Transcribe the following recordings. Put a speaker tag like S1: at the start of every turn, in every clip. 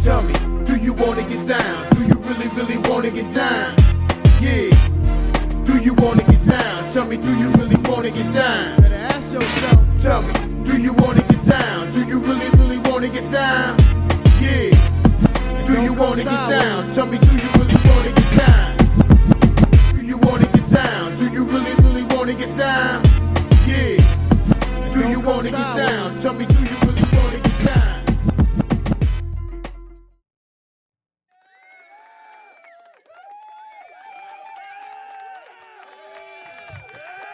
S1: Tell me, do you wanna get down? Do you really wanna get down? Yeah. Do you wanna get down? Tell me, do you really wanna get down? Better ask yourself. Tell me, do you wanna get down? Do you really wanna get down? Yeah. Do you wanna get down? Tell me, do you really wanna get down? Do you wanna get down? Do you really wanna get down? Yeah. Do you wanna get down? Tell me, do you really wanna get down?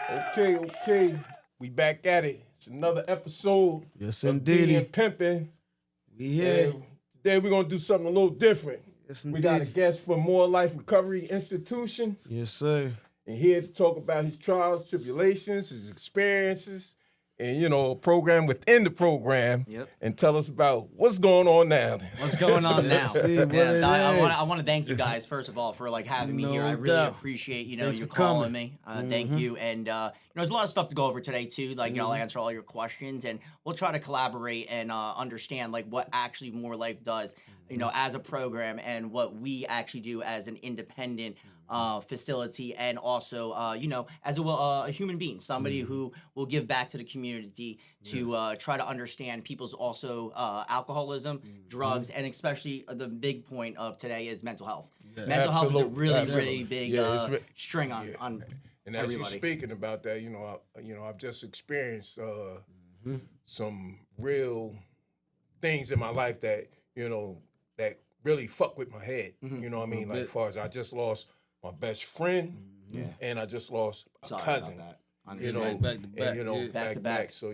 S2: Okay. We back at it. It's another episode.
S3: Yes,
S2: of
S3: indeed.
S2: And Pimpin.
S3: We here.
S2: Today we're gonna do something a little different.
S3: Yes,
S2: We got a
S3: indeed.
S2: guest from MORELIFE Recovery Institution,
S3: Yes, sir.
S2: and here to talk about his trials, tribulations, his experiences, and a program within the program.
S4: Yep.
S2: And tell us about what's going on now.
S4: What's going on now?
S3: See what it
S4: I
S3: is.
S4: want to thank you guys first of all for having me here. I
S3: No
S4: really
S3: doubt.
S4: appreciate
S3: Thanks
S4: you
S3: for
S4: calling
S3: coming.
S4: me. Thank you. And there's a lot of stuff to go over today too. I'll answer all your questions, and we'll try to collaborate and understand what actually More Life does. As a program, and what we actually do as an independent facility, and also as a human being, somebody who will give back to the community to try to understand people's also alcoholism, drugs, and especially the big point of today is mental health. Mental health is a really big string on
S2: And as
S4: everybody.
S2: you're speaking about that, I've just experienced some real things in my life that that really fuck with my head. You know what I mean? Like, as far as I just lost my best friend, and I just lost a
S4: Sorry
S2: cousin.
S4: about that.
S3: Back to back,
S2: And,
S3: yeah.
S4: Back to back.
S2: So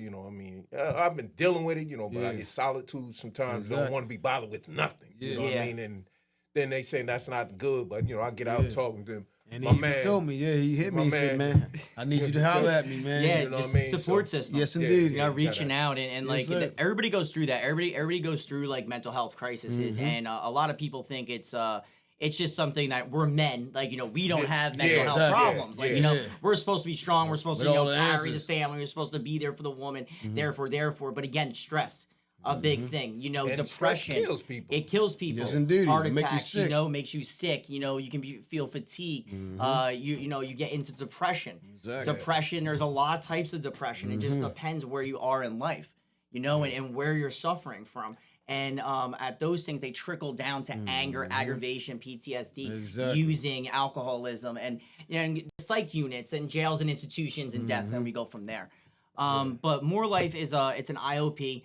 S2: I've been dealing with it. But I get solitude sometimes. Don't want to be bothered with nothing. You know what I mean? And then they say that's not good. But I get out talking to them.
S3: And
S2: My
S3: he even
S2: man-
S3: told me, he hit me
S2: my
S3: and said,
S2: man-
S3: man, I need you to holler at me, man.
S4: Yeah,
S2: you know
S4: just
S2: what I mean?
S4: support
S2: So-
S4: system.
S3: Yes, indeed.
S4: Reaching out and
S3: Yes, sir.
S4: everybody goes through that. Everybody goes through mental health crises, and a lot of people think it's just something that we're men. We don't have mental health
S3: exactly.
S4: problems.
S3: Yeah.
S4: We're supposed to be strong. We're supposed
S3: With
S4: to
S3: all the
S4: carry the
S3: answers.
S4: family. We're supposed to be there for the woman. Therefore. But again, stress. A big thing,
S2: And stress
S4: depression
S2: kills people.
S4: It kills people.
S3: Yes, indeed.
S4: Heart
S3: It'll make you
S4: attacks,
S3: sick.
S4: makes you sick. You can feel fatigue. You get into depression.
S3: Exactly.
S4: Depression. There's a lot of types of depression. It just depends where you are in life, and where you're suffering from. And at those things, they trickle down to anger, aggravation, PTSD,
S3: Exactly.
S4: using alcoholism, and psych units and jails and institutions and death. And we go from there. But More Life is it's an IOP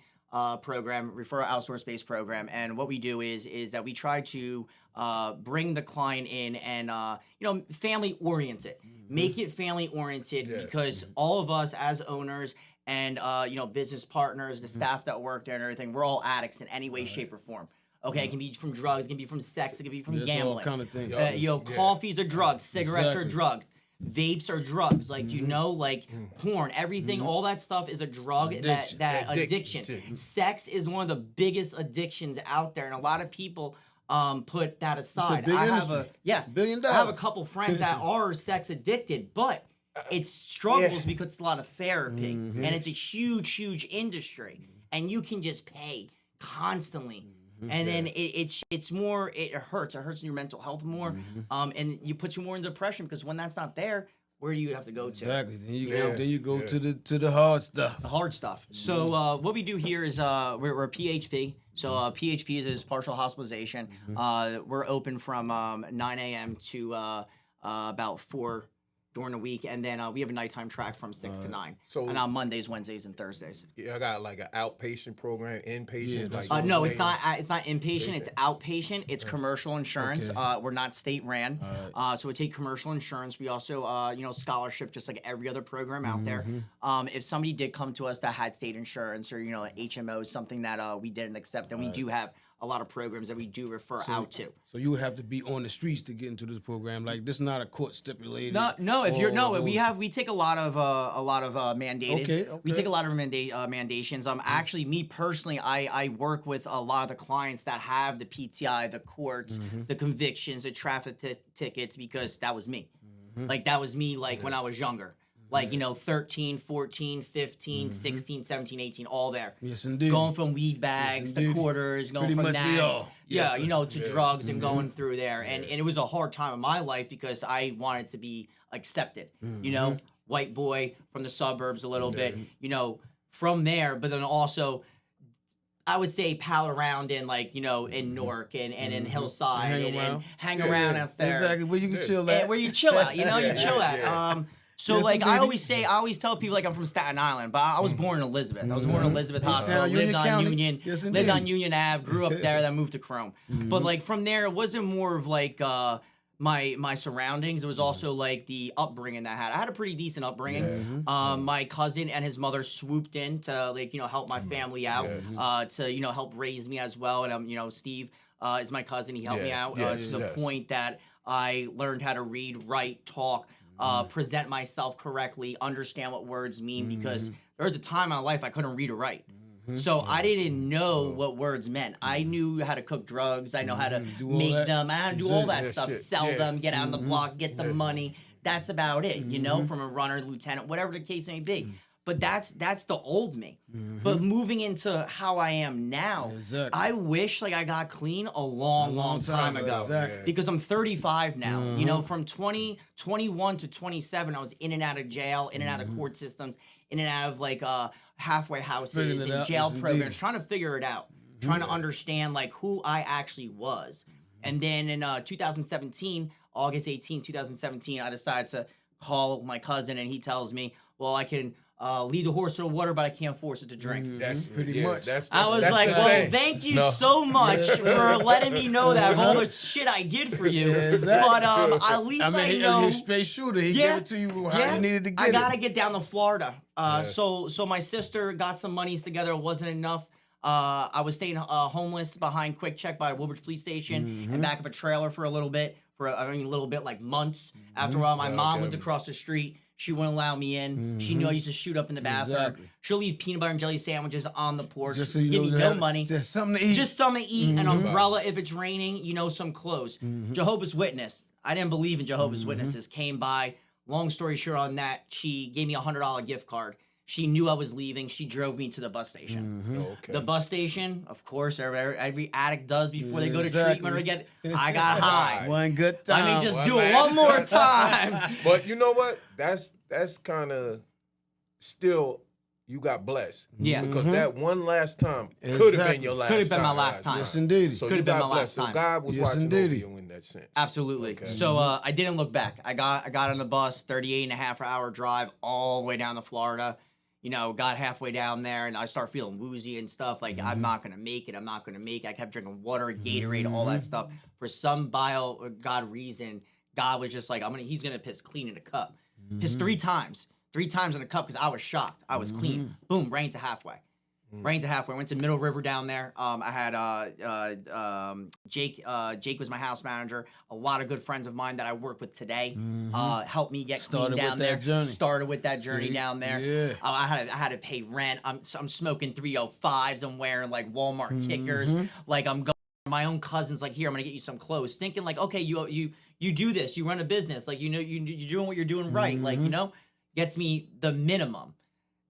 S4: program, referral outsource based program, and what we do is that we try to bring the client in and family oriented, make it family oriented, because all of us as owners and business partners, the staff that work there and everything, we're all addicts in any way, shape, or form. Okay, it can be from drugs, it can be from sex, it can be from
S3: That's all
S4: gambling.
S3: kind of things.
S4: Coffees are drugs, cigarettes are
S3: Exactly.
S4: drugs. Vapes are drugs, porn, everything, all that stuff is a drug.
S3: Addiction.
S4: That
S2: Addiction,
S4: addiction.
S2: too.
S4: Sex is one of the biggest addictions out there, and a lot of people put that aside.
S3: big
S4: I have
S3: industry.
S4: $1
S3: billion.
S4: I have a couple friends that are sex addicted, but it struggles because it's a lot of therapy, and it's a huge industry, and you can just pay constantly. And then it's more, it hurts your mental health more, and you put you more in depression, because when that's not there, where do you have to go to?
S3: Exactly. Then you go to the hard stuff.
S4: The hard stuff. So what we do here is we're PHP. So PHP is partial hospitalization. We're open from 9 a.m. to about 4 during the week, and then we have a nighttime track from 6 to 9.
S2: So-
S4: and on Mondays, Wednesdays, and Thursdays.
S2: Yeah, I got like an outpatient program, inpatient.
S3: that's
S2: like
S4: No,
S2: stay-
S4: it's not. It's not inpatient. It's outpatient. It's commercial insurance.
S3: Okay.
S4: We're not state ran, so we take commercial insurance. We also, scholarship, just like every other program out there. If somebody did come to us that had state insurance or HMO, something that we didn't accept, then we do have a lot of programs that we do refer out to.
S3: So you would have to be on the streets to get into this program. Like, this is not a court stipulated.
S4: No. If you're
S3: or those-
S4: we take a lot of mandated.
S3: Okay.
S4: We take a lot of mandations. Actually, me personally, I work with a lot of the clients that have the PTI, the courts, the convictions, the traffic tickets, because that was me. Like that was me. Like when I was younger. Like, 13, 14, 15, 16, 17, 18, all there.
S3: Yes, indeed.
S4: Going from weed bags to
S3: indeed.
S4: quarters, going
S3: Pretty
S4: from
S3: much
S4: that.
S3: we all. Yes,
S4: Yeah,
S3: sir.
S4: to drugs and going through there. And it was a hard time in my life because I wanted to be accepted. White boy from the suburbs a little bit, from there, but then also I would say pal around in in Newark and in Hillside and hang around out there.
S3: Exactly, where you can chill at.
S4: Where you chill at, you chill at. So
S3: Yes,
S4: like I
S3: indeed.
S4: always tell people like I'm from Staten Island, but I was born in Elizabeth. I was born in Elizabeth Hospital,
S3: town,
S4: lived
S3: Union
S4: on
S3: County.
S4: Union,
S3: Yes,
S4: lived
S3: indeed.
S4: on Union Ave, grew up there, then moved to Chrome. But like from there, it wasn't more of like my surroundings. It was also like the upbringing that I had. I had a pretty decent upbringing. My cousin and his mother swooped in to help my family out, to help raise me as well. And Steve is my cousin. He helped me out to the point that I learned how to read, write, talk, present myself correctly, understand what words mean, because there was a time in my life I couldn't read or write. So I didn't know what words meant. I knew how to cook drugs. I know how to make them. I know how to do all that stuff, sell them, get out on the block, get the money. That's about it, from a runner, lieutenant, whatever the case may be. But that's the old me. But moving into how I am now, I wish I got clean a long time ago.
S3: Exactly.
S4: Because I'm 35 now. From 21 to 27, I was in and out of jail, in and out of court systems, in and out of halfway houses
S3: Figuring it
S4: and
S3: out,
S4: jail
S3: yes,
S4: programs,
S3: indeed.
S4: trying to figure it out, trying to understand who I actually was. And then in 2017, August 18, 2017, I decided to call my cousin, and he tells me, well, I can lead the horse to the water, but I can't force it to drink.
S2: That's
S3: Pretty much.
S4: I was
S2: that's
S4: like,
S2: the
S4: well,
S2: saying.
S4: thank you so much for letting me know that of all the shit I did for you. But at least I know.
S3: He's a straight shooter. He gave it to you how you needed to get
S4: I gotta
S3: it.
S4: get down to Florida. So my sister got some monies together. It wasn't enough. I was staying homeless behind Quick Check by Woodbridge Police Station and back of a trailer for a little bit. Like months. After a while, my mom lived across the street. She wouldn't allow me in. She knew I used to shoot up in the bathroom.
S3: Exactly.
S4: She'll leave peanut butter and jelly sandwiches on the porch.
S3: Just so you
S4: give
S3: know
S4: me
S3: you
S4: no
S3: have
S4: money.
S3: just something to eat.
S4: Just something to eat, an umbrella if it's raining, some clothes. Jehovah's Witness. I didn't believe in Jehovah's Witnesses. Came by. Long story short on that, she gave me a $100 gift card. She knew I was leaving. She drove me to the bus station.
S2: Okay.
S4: The bus station, of course, every addict does before they go to
S3: Exactly.
S4: treatment or get. I got high.
S3: One good time.
S4: I mean, just
S2: One
S4: do it
S2: last
S4: one more time.
S2: But you know what? That's kind of still you got blessed.
S4: Yeah.
S2: Because that one last time could have been your last time.
S4: Could have been my last time.
S3: Yes, indeed.
S2: So
S4: Could
S2: you
S4: have been
S2: got
S4: my
S2: blessed.
S4: last time.
S2: So God was
S3: Yes,
S2: watching
S3: indeed.
S2: over you in that sense.
S4: Absolutely. So I didn't look back. I got on the bus, 38 and a half hour drive all the way down to Florida. Got halfway down there and I start feeling woozy and stuff. Like, I'm not going to make it. I'm not going to make it. I kept drinking water, Gatorade, all that stuff. For some God reason, God was just like, he's going to piss clean in a cup. Pissed 3 times. 3 times in a cup because I was shocked. I was clean. Boom, ran to halfway. Ran to halfway. Went to Middle River down there. I had Jake. Jake was my house manager. A lot of good friends of mine that I work with today helped me get
S3: Started
S4: clean
S3: with
S4: down
S3: that
S4: there.
S3: journey.
S4: Started with that journey
S3: See?
S4: down there.
S3: Yeah.
S4: I had to pay rent. I'm smoking 305s. I'm wearing Walmart kickers. I'm going. My own cousin's here. I'm gonna get you some clothes. Thinking okay, you do this. You run a business. You're doing what you're doing right. Gets me the minimum.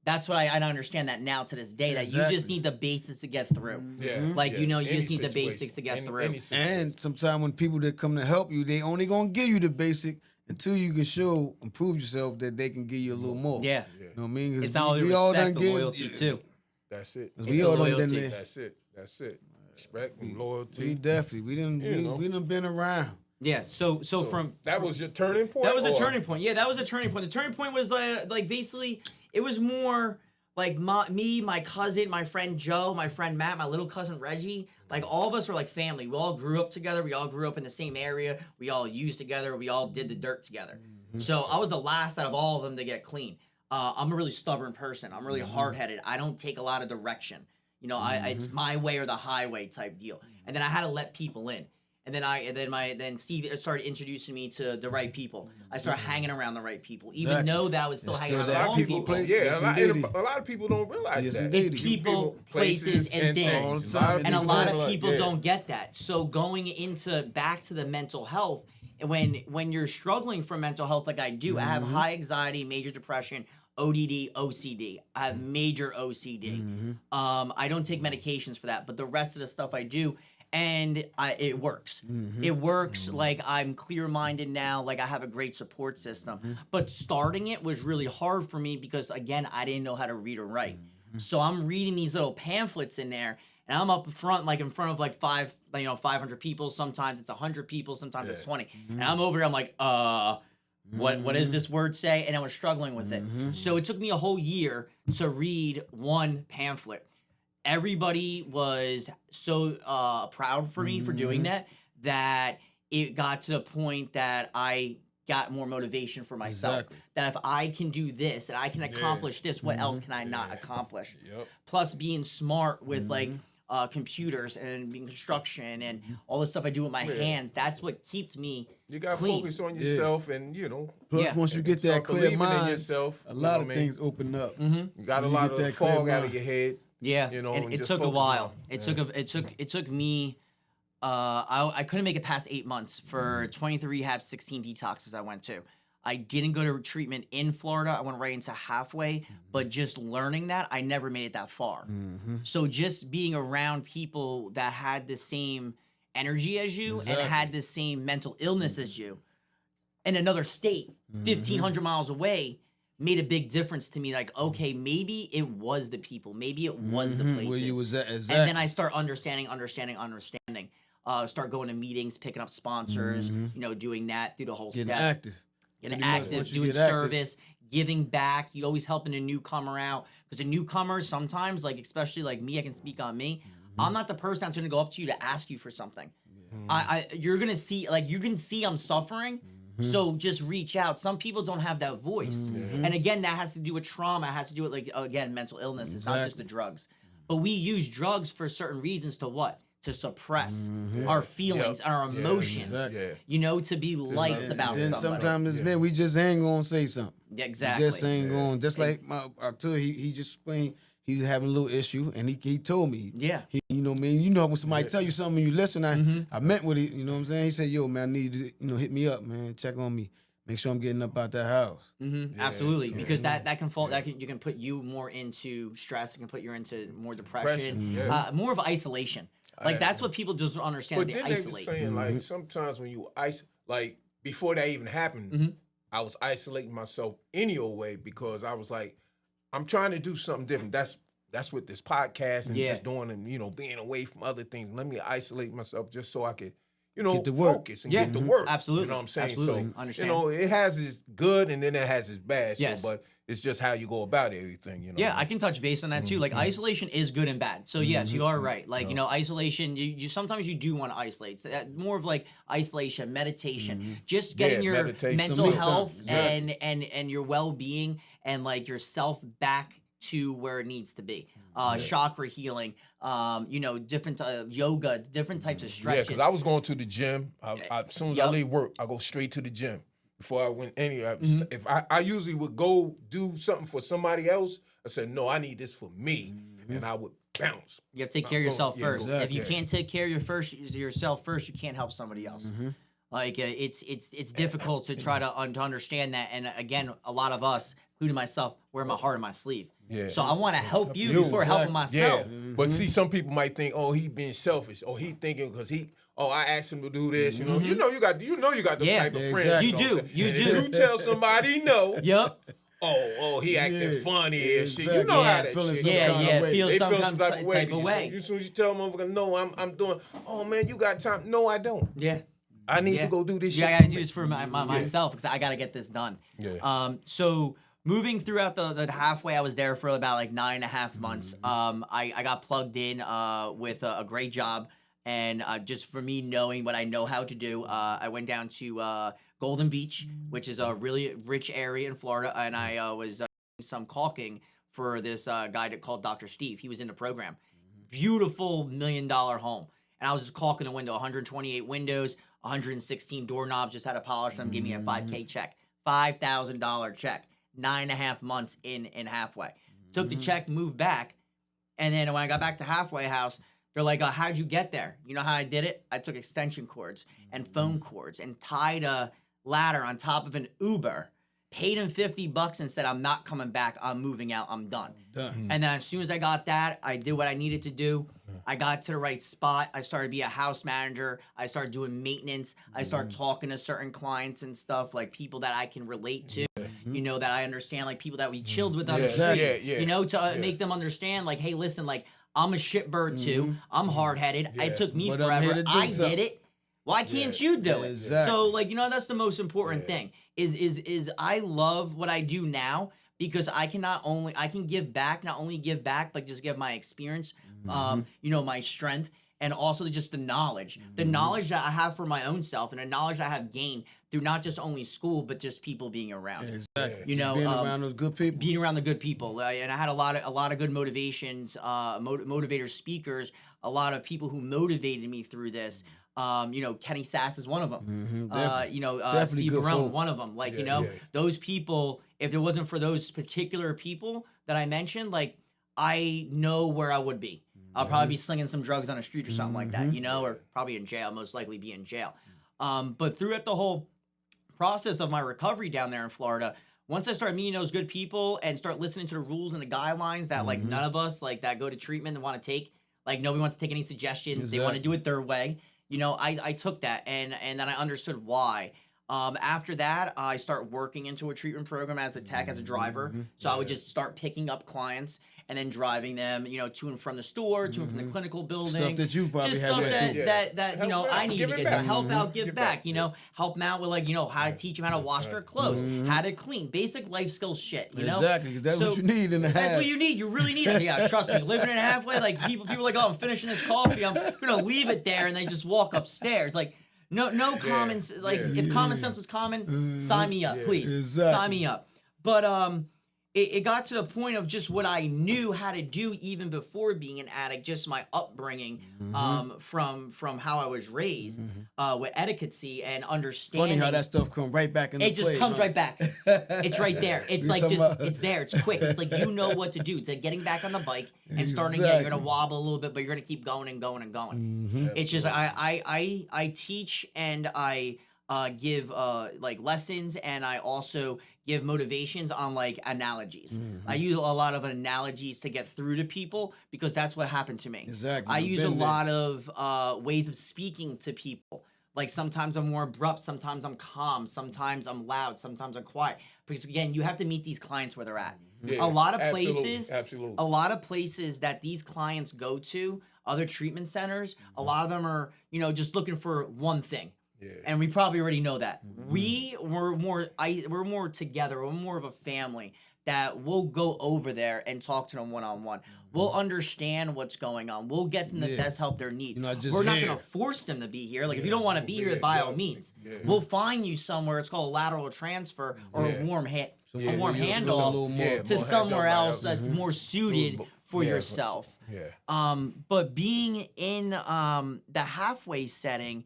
S4: That's what I understand that now to this day, that you just need the basics to get through.
S2: Yeah.
S4: You just need the basics to get through.
S3: And sometimes when people that come to help you, they only gonna give you the basic until you can show and prove yourself that they can give you a little more.
S4: Yeah.
S3: You know what I mean? 'Cause
S4: It's not only
S3: we all
S4: respect,
S3: done
S4: but
S3: give-
S4: loyalty too.
S2: That's it.
S3: We all done been
S4: loyalty.
S3: there.
S2: That's it. Respect and
S3: We
S2: loyalty.
S3: definitely we done been around.
S4: Yeah. So from
S2: That was your turning point?
S4: that was a
S2: or-
S4: turning point. Yeah, that was a turning point. The turning point was basically it was more me, my cousin, my friend Joe, my friend Matt, my little cousin Reggie. All of us were family. We all grew up together. We all grew up in the same area. We all used together. We all did the dirt together. So I was the last out of all of them to get clean. I'm a really stubborn person. I'm really hard-headed. I don't take a lot of direction. It's my way or the highway type deal. And then I had to let people in. And then Steve started introducing me to the right people. I started hanging around the right people, even though that I was still
S3: It's
S4: hanging
S3: still
S4: around the
S3: that
S4: wrong
S3: people
S4: people.
S3: place.
S2: Yeah,
S3: Yes,
S2: a lot,
S3: indeedy.
S2: a lot of people don't realize
S3: Yes,
S2: that.
S3: indeedy.
S4: It's people, places, and
S3: All the
S4: things.
S3: time.
S4: And a lot of
S3: Exactly.
S4: people don't get that. So going back to the mental health, when you're struggling for mental health like I do, I have high anxiety, major depression, ODD, OCD. I have major OCD. I don't take medications for that, but the rest of the stuff I do, and it works. It works. Like I'm clear-minded now. Like I have a great support system. But starting it was really hard for me because again, I didn't know how to read or write. So I'm reading these little pamphlets in there, and I'm up front, like in front of like 500 people. Sometimes it's 100 people. Sometimes it's 20. And I'm over here. I'm like, what does this word say? And I was struggling with it. So it took me a whole year to read one pamphlet. Everybody was so proud for me for doing that it got to the point that I got more motivation for myself. That if I can do this and I can accomplish this, what else can I not accomplish? Plus being smart with like computers and being construction and all the stuff I do with my hands, that's what keeps me
S2: You got to
S4: clean.
S2: focus on yourself and, you know.
S3: Plus, once you get that
S2: start
S3: clear
S2: believing in
S3: mind,
S2: yourself,
S3: a lot of things open up.
S2: You got a
S3: When you
S2: lot
S3: get
S2: of the
S3: that clear
S2: fog out of
S3: mind.
S2: your head.
S4: Yeah,
S2: You know,
S4: and
S2: and
S4: it
S2: just
S4: took a
S2: focus
S4: while.
S2: on-
S4: It took me. I couldn't make it past 8 months for 23 rehabs, 16 detoxes I went to. I didn't go to treatment in Florida. I went right into halfway, but just learning that, I never made it that far. So just being around people that had the same energy as you and had the same mental illness as you in another state, 1,500 miles away, made a big difference to me. Like, okay, maybe it was the people. Maybe it was the places.
S3: Where you was at,
S4: And then I start understanding. Start going to meetings, picking up sponsors, you know, doing that through the whole
S3: getting
S4: step.
S3: active.
S4: Getting
S3: Pretty much
S4: active,
S3: once you
S4: doing
S3: get active.
S4: service, giving back. You always helping a newcomer out. Because a newcomer sometimes, like especially like me, I can speak on me. I'm not the person that's gonna go up to you to ask you for something. You're gonna see, like you can see I'm suffering. So just reach out. Some people don't have that voice. And again, that has to do with trauma. It has to do with like, again, mental illness. It's not just the drugs. But we use drugs for certain reasons to what? To suppress our feelings, our emotions,
S2: exactly.
S4: you know, to be light about
S3: Then
S4: somebody.
S3: sometimes it's been we just ain't gonna say something.
S4: Yeah, exactly.
S3: Just ain't going. Just like I told you, he just explained he was having a little issue, and he told me.
S4: Yeah.
S3: You know, man. You know when somebody tell you something and you listen, I meant with it. You know what I'm saying? He said, "Yo, man, I need you to hit me up, man. Check on me. Make sure I'm getting up out that house."
S4: Absolutely, because that can fall. You can put you more into stress. It can put you into more depression, more of isolation. Like that's what people just don't understand.
S2: But
S4: Is
S2: then
S4: they
S2: they were
S4: isolate.
S2: saying, like, sometimes when you like, before that even happened, I was isolating myself any old way because I was like, I'm trying to do something different. That's what this podcast and just doing and, being away from other things. Let me isolate myself just so I could,
S3: Get to work.
S2: focus and get to work.
S4: Absolutely.
S2: You know what I'm saying?
S4: Absolutely.
S2: So,
S4: Understand.
S2: it has its good and then it has its bad.
S4: Yes.
S2: So, but it's just how you go about everything,
S4: Yeah, I can touch base on that too. Like isolation is good and bad. So yes, you are right. Like isolation. You sometimes you do want to isolate. So more of like isolation, meditation, just getting your
S2: meditation.
S4: mental
S3: Some me time.
S4: health
S3: Exactly.
S4: and your well being and like yourself back to where it needs to be. Chakra healing. Different yoga, different types of
S2: Yeah,
S4: stretches.
S2: because I was going to the gym. As soon as I leave work, I go straight to the gym. Before I went anywhere, if I usually would go do something for somebody else, I said, no, I need this for me. And I would bounce.
S4: You have to take care of yourself
S2: Yeah,
S4: first. If
S2: exactly.
S4: you can't take care of yourself first, you can't help somebody else. Like it's difficult to try to understand that. And again, a lot of us, including myself, wear my heart on my sleeve.
S2: Yeah.
S4: So I want to help you before helping myself.
S2: Yeah, but see, some people might think, oh, he being selfish, or he thinking because I asked him to do this. You know, you got those
S4: Yeah.
S2: type of
S3: Yeah,
S2: friends.
S3: exactly.
S4: You
S2: know
S4: do.
S2: what I'm saying?
S4: You
S2: And
S4: do.
S2: if you tell somebody no,
S4: Yep.
S2: oh, he acting
S3: Yeah.
S2: funny and shit. You
S3: Exactly.
S2: know
S4: Yeah,
S2: how that
S3: feeling
S2: shit.
S3: some
S4: Yeah,
S3: kind of
S4: yeah.
S3: way.
S4: Feel
S2: They
S4: some
S2: feel
S4: kind
S2: some
S4: of type of way.
S2: As soon as you tell them, no, I'm doing. Oh man, you got time? No, I don't.
S4: Yeah.
S2: I need to go do this shit.
S4: Yeah, I gotta do this for myself because I gotta get this done.
S2: Yeah.
S4: So moving throughout the halfway, I was there for about like 9.5 months. I got plugged in with a great job, and just for me knowing what I know how to do, I went down to Golden Beach, which is a really rich area in Florida, and I was doing some caulking for this guy called Dr. Steve. He was in the program. Beautiful $1 million home. And I was just caulking a window, 128 windows, 116 doorknobs, just had to polish them, give me a $5K check, $5,000 check, 9.5 months in halfway. Took the check, moved back, and then when I got back to halfway house, They're like, how'd you get there? You know how I did it? I took extension cords and phone cords and tied a ladder on top of an Uber, paid him $50 and said, I'm not coming back. I'm moving out. I'm done. And then as soon as I got that, I did what I needed to do. I got to the right spot. I started to be a house manager. I started doing maintenance. I started talking to certain clients and stuff, like people that I can relate to, you know, that I understand, like people that we chilled with on the street, you know, to make them understand, like, hey, listen, like, I'm a shitbird too. I'm hard-headed. It took me forever. I did it. Why can't you do it?
S3: Exactly.
S4: So, like, you know, that's the most important thing is I love what I do now because I can give back, not only give back, but just give my experience, you know, my strength, and also just the knowledge that I have for my own self, and the knowledge I have gained through not just only school, but just people being around.
S3: Exactly.
S4: You know,
S3: being around those good people.
S4: Being around the good people, and I had a lot of good motivations, motivator speakers, a lot of people who motivated me through this. You know, Kenny Sass is one of them. You know, Steve Rome, one of them. Like, you know, those people, if it wasn't for those particular people that I mentioned, like, I know where I would be. I'll probably be slinging some drugs on the street or something like that, you know, or probably in jail, most likely be in jail. But throughout the whole process of my recovery down there in Florida, once I start meeting those good people and start listening to the rules and the guidelines that, like, none of us, like, that go to treatment and want to take, like, nobody wants to take any suggestions. They want to do it their way. You know, I took that, and then I understood why. After that, I start working into a treatment program as a tech, as a driver. So I would just start picking up clients and then driving them, you know, to and from the store, to and from the clinical building.
S3: Stuff that you probably
S4: just
S3: had
S4: stuff
S3: to
S4: that you know, I need to get to help out, give back, you know, help them out with, like, you know, how to teach them how to wash their clothes, how to clean, basic life skills shit, you know?
S3: Exactly, because that's what you need in the half.
S4: That's what you need. You really need it. Yeah, trust me. Living in a halfway, like, people are like, oh, I'm finishing this coffee. I'm gonna leave it there, and they just walk upstairs. Like, no common, like, if common sense was common, sign me up, please.
S3: Exactly.
S4: Sign me up. But it got to the point of just what I knew how to do even before being an addict, just my upbringing, from how I was raised, with etiquette and understanding.
S3: Funny how that stuff come right back in the
S4: It just comes right back. It's right there. It's like it's there. It's quick. It's like, you know what to do. It's like getting back on the bike and starting again. You're gonna wobble a little bit, but you're gonna keep going and going and going. It's just I teach and I give like lessons, and I also give motivations on, like, analogies. I use a lot of analogies to get through to people because that's what happened to me.
S3: Exactly.
S4: I use a lot of ways of speaking to people. Like, sometimes I'm more abrupt, sometimes I'm calm, sometimes I'm loud, sometimes I'm quiet. Because, again, you have to meet these clients where they're at.
S2: Yeah,
S4: a lot of
S2: absolutely,
S4: places, a lot of places that these clients go to, other treatment centers, a lot of them are, you know, just looking for one thing. Yeah. And we probably already know that. We're more together. We're more of a family that we'll go over there and talk to them one-on-one. We'll understand what's going on. We'll get them the best help they need.
S3: You're not just
S4: We're not
S3: here.
S4: going to force them to be here. Like, if you don't want to be here, by all means. We'll find you somewhere. It's called a lateral transfer or a warm handoff to somewhere else that's more suited for yourself. But being in the halfway setting,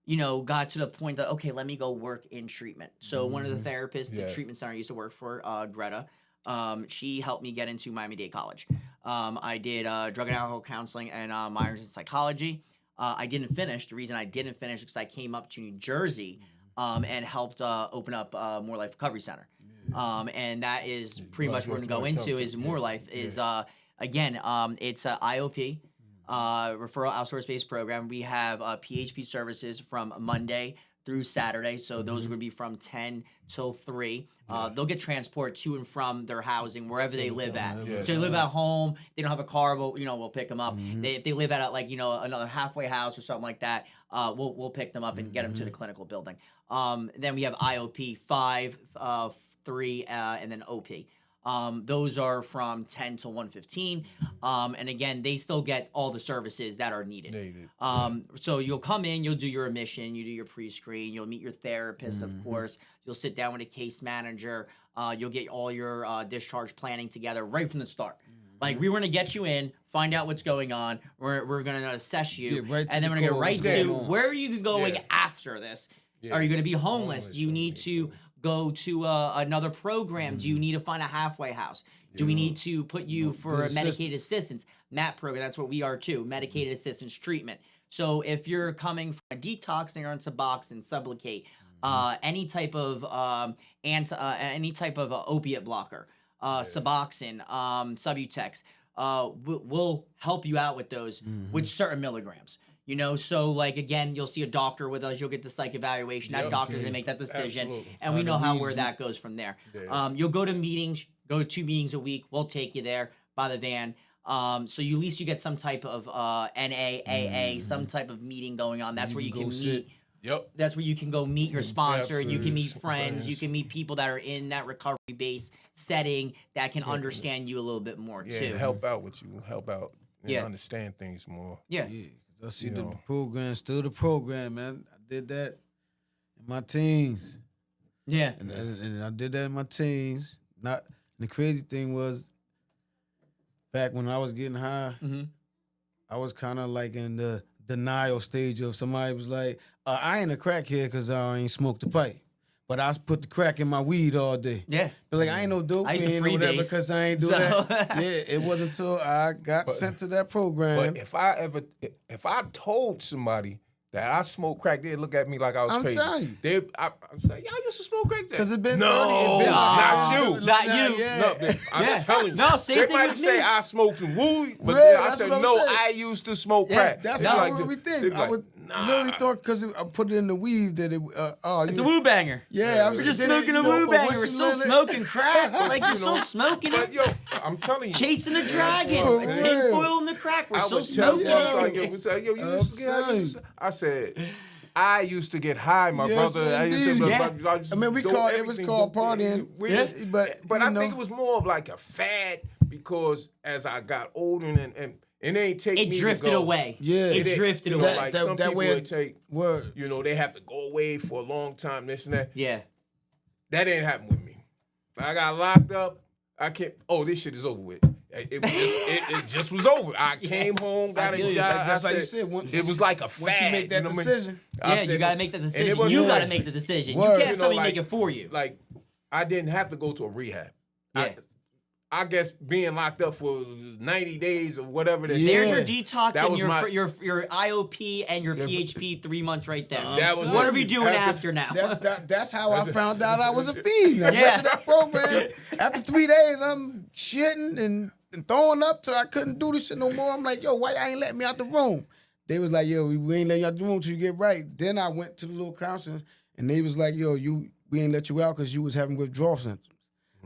S4: you know, got to the point that, okay, let me go work in treatment. So one of the therapists, the treatment center I used to work for, Greta, she helped me get into Miami-Dade College. I did drug and alcohol counseling and minors in psychology. I didn't finish. The reason I didn't finish is because I came up to New Jersey and helped open up MORELIFE Recovery Center. And that is pretty much what we're going to go into is MORELIFE is, again, it's IOP. Referral outsource-based program. We have PHP services from Monday through Saturday, so those are going to be from 10 till 3. They'll get transport to and from their housing wherever they live at. So they live at home, they don't have a car, but, you know, we'll pick them up. If they live at, like, you know, another halfway house or something like that, we'll pick them up and get them to the clinical building. Then we have IOP 5, 3, and then OP. Those are from 10 to 1:15. And again, they still get all the services that are needed. So you'll come in, you'll do your admission, you do your pre-screen, you'll meet your therapist, of course. You'll sit down with a case manager. You'll get all your discharge planning together right from the start. Like, we were going to get you in, find out what's going on. We're going to assess you. And then we're going to get right to where are you going after this? Are you going to be homeless? Do you need to go to another program? Do you need to find a halfway house? Do we need to put you for
S3: good
S4: medicated assistance? MAT program, that's what we are too, medicated assistance treatment. So if you're coming from a detox and you're on Suboxone, Sublocade, any type of opiate blocker, Suboxone, Subutex, we'll help you out with those with certain milligrams. You know, so like again, you'll see a doctor with us. You'll get the psych evaluation. That doctor's gonna make that decision, and we know where that goes from there.
S2: Yeah.
S4: You'll go to meetings. Go to 2 meetings a week. We'll take you there by the van. So at least you get some type of NAAA, some type of meeting going on. That's where you can meet.
S2: Yep.
S4: That's where you can go meet your sponsor. You can meet
S2: Absolutely.
S4: friends. You can meet people that are in that recovery-based setting that can understand you a little bit more
S2: Yeah,
S4: too.
S2: and help out with you, help out, and
S4: Yeah.
S2: understand things more.
S4: Yeah.
S3: Yeah, 'cause I see
S2: You
S3: the
S2: know.
S3: program, still the program, man. I did that in my teens.
S4: Yeah.
S3: And I did that in my teens. Not the crazy thing was back when I was getting high, I was kind of like in the denial stage of somebody was like, I ain't a crackhead because I ain't smoked the pipe. But I put the crack in my weed all day.
S4: Yeah.
S3: But like, I ain't no dope
S4: I used to
S3: fiend or whatever
S4: freebase.
S3: because I ain't do
S4: So-
S3: that. Yeah, it wasn't until I got sent to that program.
S2: But if I told somebody that I smoked crack, they'd look at me like I was
S3: I'm
S2: crazy.
S3: telling you.
S2: I was like, y'all used to smoke crack then.
S3: Because it been
S2: no,
S3: 30, it been
S2: not you.
S4: Not you.
S3: Yeah.
S2: No, I'm
S4: Yeah.
S2: telling you.
S4: No, same
S2: they
S4: thing
S2: might
S4: with
S2: say
S4: me.
S2: I smoked some weed, but
S3: Yeah,
S2: then I
S3: that's
S2: said,
S3: what I'm
S2: no,
S3: saying.
S2: I used to smoke
S4: Yeah,
S2: crack.
S3: That's
S2: They
S3: how
S2: like
S3: I would
S2: this.
S3: think.
S2: They be
S3: I
S2: like,
S3: would
S2: nah.
S3: literally thought because I put it in the weed that it.
S4: It's a woo banger.
S3: Yeah, I was
S4: We're just
S3: then it,
S4: smoking
S3: you
S4: a
S3: know,
S4: woo
S3: but
S4: banger.
S3: once
S4: We're
S3: you
S4: still
S3: learn it-
S4: smoking crack, but like you're
S2: You
S4: still
S2: know,
S4: smoking
S2: But
S4: it.
S2: yo, I'm telling you,
S4: Chasing the dragon.
S3: For
S4: A tin
S3: real.
S4: foil in the crack. We're
S2: I
S4: still
S2: would tell
S4: smoking
S2: you, I was like,
S4: it.
S2: yo, was like, yo, you
S3: I'm
S2: used to get high? You used to- I said, I used to get high, my
S3: Yes,
S2: brother. I used to,
S3: indeed.
S4: Yeah.
S2: I used
S3: I
S2: to
S3: mean, we
S2: do
S3: call it was
S2: everything,
S3: called
S2: do-
S3: partying,
S2: Yeah.
S3: but
S2: I
S3: you know,
S2: think it was more of like a fad because as I got older and it ain't take
S4: It
S2: me
S4: drifted
S2: to go.
S4: away.
S3: Yeah.
S4: It
S2: It-
S4: drifted
S2: you know,
S4: away.
S2: like
S3: That-
S2: some
S3: that
S2: people
S3: way
S2: would
S3: it-
S2: take,
S3: word.
S2: you know, they have to go away for a long time, this and that.
S4: Yeah.
S2: That ain't happened with me. I got locked up. I can't. Oh, this shit is over with. It was just it just was over. I came home, got
S3: feel
S2: a
S3: you.
S2: job.
S3: Just
S2: I
S3: like you
S2: said,
S3: said, once-
S2: it was like a fad.
S3: once you make that
S2: know what I mean?
S3: decision.
S2: I
S4: Yeah, you
S2: said-
S4: got to make the
S2: and it
S4: decision.
S2: was-
S4: You
S3: yeah.
S4: got to make the decision.
S3: Word.
S4: You can't have
S2: you know,
S4: somebody
S2: like-
S4: make it for you.
S2: Like I didn't have to go to a rehab.
S4: Yeah.
S2: I guess being locked up for 90 days or whatever. That
S3: Yeah.
S4: There's
S2: shit,
S4: your detox
S2: That
S4: and
S2: was my-
S4: your IOP and your PHP 3 months right there.
S2: That was
S4: What
S2: it.
S4: are we doing after now?
S3: That's how I found out I was a fiend. I
S4: Yeah.
S3: went to that program. After 3 days, I'm shitting and throwing up till I couldn't do this shit no more. I'm like, yo, why y'all ain't letting me out the room? They was like, yo, we ain't letting you out the room till you get right. Then I went to the little counselor and they was like, yo, we ain't let you out because you was having withdrawal symptoms.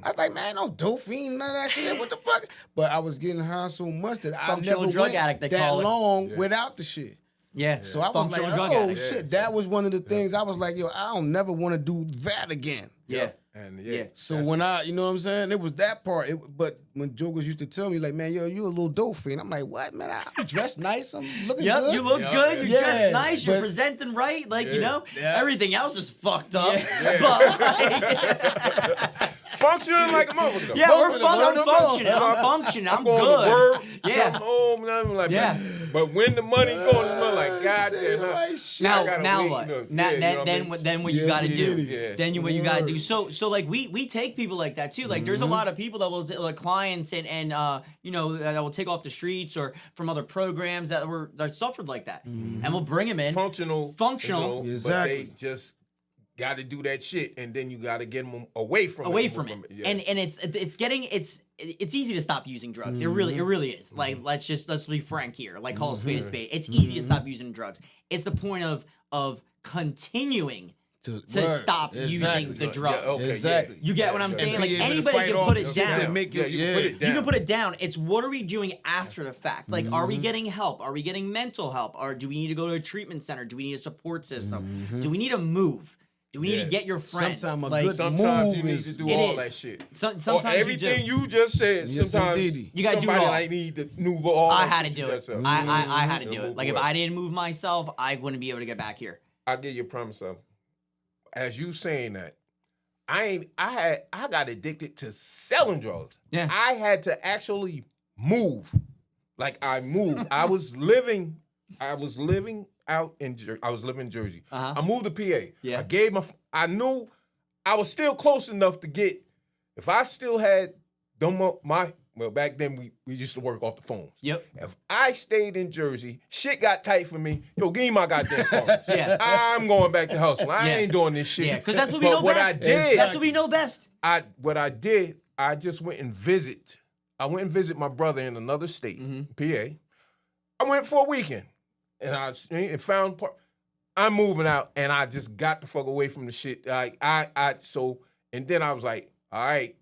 S3: I was like, man, no dope fiend, none of that shit. What the fuck? But I was getting high so much that I
S4: Functional
S3: never
S4: drug
S3: went
S4: addict, they
S3: that
S4: call it.
S3: long without the shit.
S4: Yeah.
S3: So I was like,
S4: Functional drug
S3: oh
S4: addict.
S3: shit, that was one of the things I was like, yo, I don't never want to do that again.
S4: Yeah.
S2: And
S4: Yeah.
S3: So when I, you know what I'm saying, it was that part. But when jokers used to tell me like, man, yo, you a little dope fiend. I'm like, what, man? I'm dressed nice. I'm looking
S4: Yep,
S3: good.
S4: you look
S2: Yeah,
S4: good. You're
S3: yeah.
S4: dressed nice. You're
S3: But-
S4: presenting right. Like, you
S2: Yeah.
S4: know,
S3: Yeah.
S4: everything else is fucked up.
S2: Yeah.
S4: But, like,
S2: functioning like a motherfucker. though.
S4: yeah, I'm
S3: Functioning,
S4: functioning.
S3: no,
S4: I'm functioning. I'm
S2: going
S4: good.
S2: to work,
S4: Yeah.
S2: come home, and I'm like,
S4: Yeah.
S2: But when the money going, I'm like, God
S3: shit,
S2: damn.
S3: like, shit.
S2: I
S4: Now,
S2: gotta
S4: now
S2: wait,
S4: what?
S2: you know,
S4: Now,
S2: yeah, you know what I mean?
S4: then what you
S3: Yes,
S4: got to
S3: we
S4: do?
S3: did it.
S2: Yes.
S4: Then what you got to do?
S3: Word.
S4: So like we take people like that too. Like there's a lot of people that will like clients and you know that will take off the streets or from other programs that suffered like that, and we'll bring them in.
S2: Functional.
S4: Functional.
S2: But
S3: Exactly.
S2: they just got to do that shit, and then you got to get them away from
S4: it.
S2: Yes.
S4: And it's easy to stop using drugs. It really is. Like let's be frank here. Like call a spade a spade. It's easy to stop using drugs. It's the point of continuing to
S3: Word.
S4: stop
S3: Exactly.
S4: using the drug.
S2: Yeah, okay,
S3: Exactly.
S2: yeah.
S4: You get what I'm saying?
S3: And
S4: Like
S3: be able to
S4: anybody
S3: fight
S4: can
S3: off
S4: put
S3: the
S4: it
S3: shit that
S4: down.
S3: make
S2: Yeah, you can put it down.
S4: You can put it down. It's what are we doing after the fact? Like, are we getting help? Are we getting mental help? Or do we need to go to a treatment center? Do we need a support system? Do we need to move? Do we need to
S2: Yes.
S4: get your friends?
S3: Sometime a
S4: like,
S3: good
S2: Sometimes you
S3: move
S2: need
S3: is-
S2: to do
S4: It
S2: all
S4: is.
S2: that shit.
S4: sometimes
S2: Or
S4: you
S2: everything
S4: do.
S2: you just said.
S3: Yes,
S2: Sometimes
S3: indeedy.
S4: You gotta do it
S2: somebody
S4: all.
S2: like need to move all
S4: I
S2: that
S4: had to
S2: shit
S4: do
S2: you
S4: it.
S2: just said.
S4: I had to do it.
S2: Move
S4: Like if
S2: away.
S4: I didn't move myself, I wouldn't be able to get back here.
S2: I give you a promise of. As you saying that, I got addicted to selling drugs.
S4: Yeah.
S2: I had to actually move. Like I moved. I was living out in I was living in Jersey.
S4: Uh-huh.
S2: I moved to PA.
S4: Yeah.
S2: I knew I was still close enough to get, if I still had back then we used to work off the phones.
S4: Yep.
S2: If I stayed in Jersey, shit got tight for me. Yo, give me my goddamn phone.
S4: Yeah.
S2: I'm going back to hustle. I ain't doing this shit.
S4: Yeah, because that's what we know
S2: what
S4: best.
S2: I did,
S4: That's what we know best.
S2: I just went and visit. I went and visit my brother in another state, PA. I went for a weekend, and I found part. I'm moving out, and I just got the fuck away from the shit. And then I was like, all right,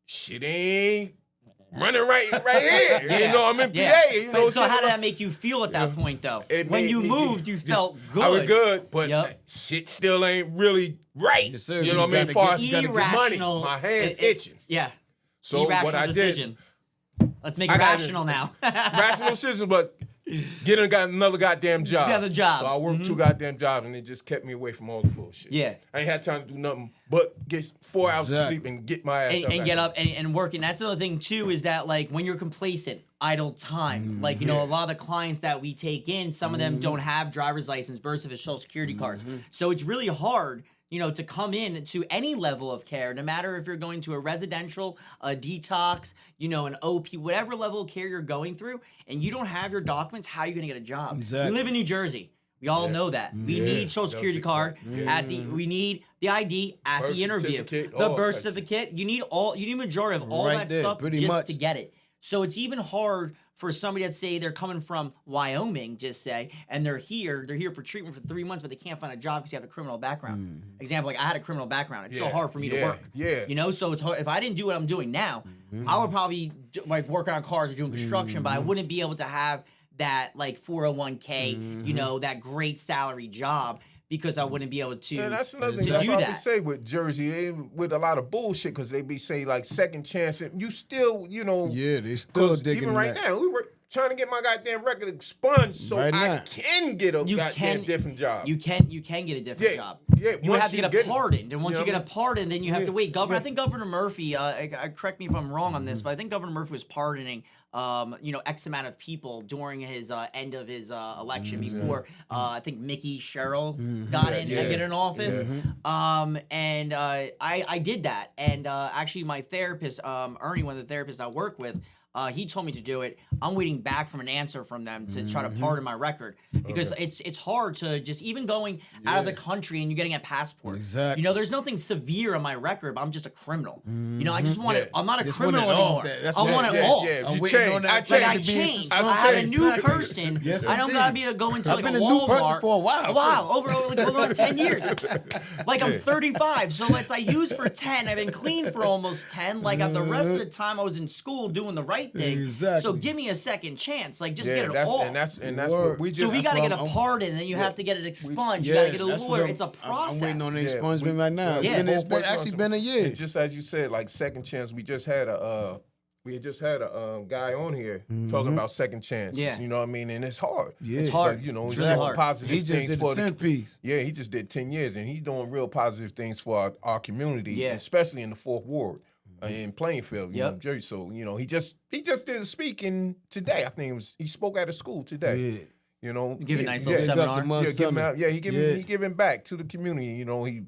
S2: shit ain't running right here. You know, I'm in PA. You know,
S4: so how did that make you feel at that point, though? When you moved, you felt good.
S2: I was good, but shit still ain't really right.
S3: Yes, sir.
S2: You know what I mean? As far as getting money,
S4: Irrational-
S2: my hands itching.
S4: Yeah.
S2: So
S4: Irrational
S2: what I
S4: decision. Let's make it
S2: I got
S4: rational now.
S2: rational decision, but got another goddamn job.
S4: Another job.
S2: So I worked 2 goddamn jobs, and it just kept me away from all the bullshit.
S4: Yeah.
S2: I ain't had time to do nothing but get 4 hours of sleep and get my ass up.
S4: And get up and work. And that's another thing, too, is that, like, when you're complacent, idle time. Like, you know, a lot of the clients that we take in, some of them don't have driver's license, birth certificate, social security cards. So it's really hard, you know, to come in to any level of care, no matter if you're going to a residential, a detox, you know, an OP, whatever level of care you're going through, and you don't have your documents, how are you going to get a job?
S3: Exactly.
S4: We live in New Jersey. We all know that. We need social security card we need the ID at
S2: Birth
S4: the interview.
S2: certificate,
S4: The
S2: all
S4: birth
S2: types.
S4: certificate. You need majority of all
S3: Right
S4: that
S3: there,
S4: stuff
S3: pretty
S4: just
S3: much.
S4: to get it. So it's even hard for somebody that say they're coming from Wyoming, just say, and they're here for treatment for 3 months, but they can't find a job because you have a criminal background. Example, like I had a criminal background. It's so hard for me to work.
S2: Yeah.
S4: You know, so it's hard. If I didn't do what I'm doing now, I would probably like working on cars or doing construction, but I wouldn't be able to have that like 401k, you know, that great salary job because I wouldn't be able to.
S2: Yeah, that's another thing.
S4: to
S2: That's
S4: do
S2: what I
S4: that.
S2: would say with Jersey, they with a lot of bullshit because they be saying like second chance, and you still, you know,
S3: Yeah, they still
S2: 'cause
S3: digging
S2: even right
S3: that.
S2: now, we were trying to get my goddamn record expunged so
S3: Right
S2: I
S3: now.
S2: can get a
S4: You
S2: goddamn
S4: can-
S2: different job.
S4: You can get a different job.
S2: Yeah,
S4: You
S2: once
S4: have to
S2: you
S4: get
S2: get
S4: a
S2: it.
S4: pardon, and once
S2: You
S4: you
S2: know
S4: get a
S2: what I mean?
S4: pardon, then you have to wait. Governor, I
S2: Yeah.
S4: think Governor Murphy. Correct me if I'm wrong on this, but I think Governor Murphy was pardoning, you know, X amount of people during his end of his election before I think Mickey Sherrill got in get in office. And I did that, and actually my therapist, Ernie, one of the therapists I work with. He told me to do it. I'm waiting back from an answer from them to try to pardon my record because it's hard to just even going out of the country and you're getting a passport.
S3: Exactly.
S4: You know, there's nothing severe on my record, but I'm just a criminal. You know, I just want it. I'm not a
S3: Just
S4: criminal
S3: want it off.
S4: anymore.
S3: That's
S4: I
S3: what
S4: want
S3: it
S4: it
S3: is.
S4: off.
S2: Yeah,
S3: I'm
S2: you
S3: waiting
S2: changed.
S3: on that
S2: I
S4: Like
S3: check
S4: I
S3: to be
S4: changed.
S3: expunged.
S4: I have a new
S3: Exactly.
S4: person.
S3: Yes,
S4: I don't
S3: indeed.
S4: gotta be going to
S3: I've
S4: like
S3: been
S4: a
S3: a new person
S4: Walmart.
S3: for a while,
S4: Wow, over like 10 years. Like I'm 35, so let's I used for 10. I've been clean for almost 10. Like the rest of the time I was in school doing the right thing.
S3: Exactly.
S4: So give me a second chance. Like just
S2: yeah,
S4: get it
S2: that's,
S4: off.
S2: and that's
S3: Word.
S2: what we
S4: So
S2: just.
S4: we gotta
S3: why
S4: get a
S3: I'm-
S4: pardon, and then you have to get it expunged. You gotta get a
S3: that's what
S4: lawyer.
S3: I'm-
S4: It's a process.
S3: I'm waiting on the
S2: Yeah,
S3: expungement right now.
S4: Yeah.
S3: It's been actually been a year.
S2: And just as you said, like second chance, we just had a guy on here talking about second chances.
S4: Yeah.
S2: You know what I mean? And it's hard.
S3: Yeah.
S4: It's hard.
S2: But, you know,
S4: It's
S2: he's
S4: really
S2: doing
S4: hard.
S2: positive
S3: He just
S2: things
S3: did
S2: for
S3: the 10 piece.
S2: Yeah, he just did 10 years, and he's doing real positive things for our community,
S4: Yeah.
S2: especially in the Fourth Ward. In Plainfield, you know,
S4: Yep.
S2: Jersey. So, you know, he just did a speaking today. I think he spoke at a school today.
S3: Yeah.
S2: You know,
S4: Give a nice little
S3: Big up
S4: seminar.
S3: the Mud
S2: yeah, giving
S3: Summit.
S2: out, he giving back to the community. You know, he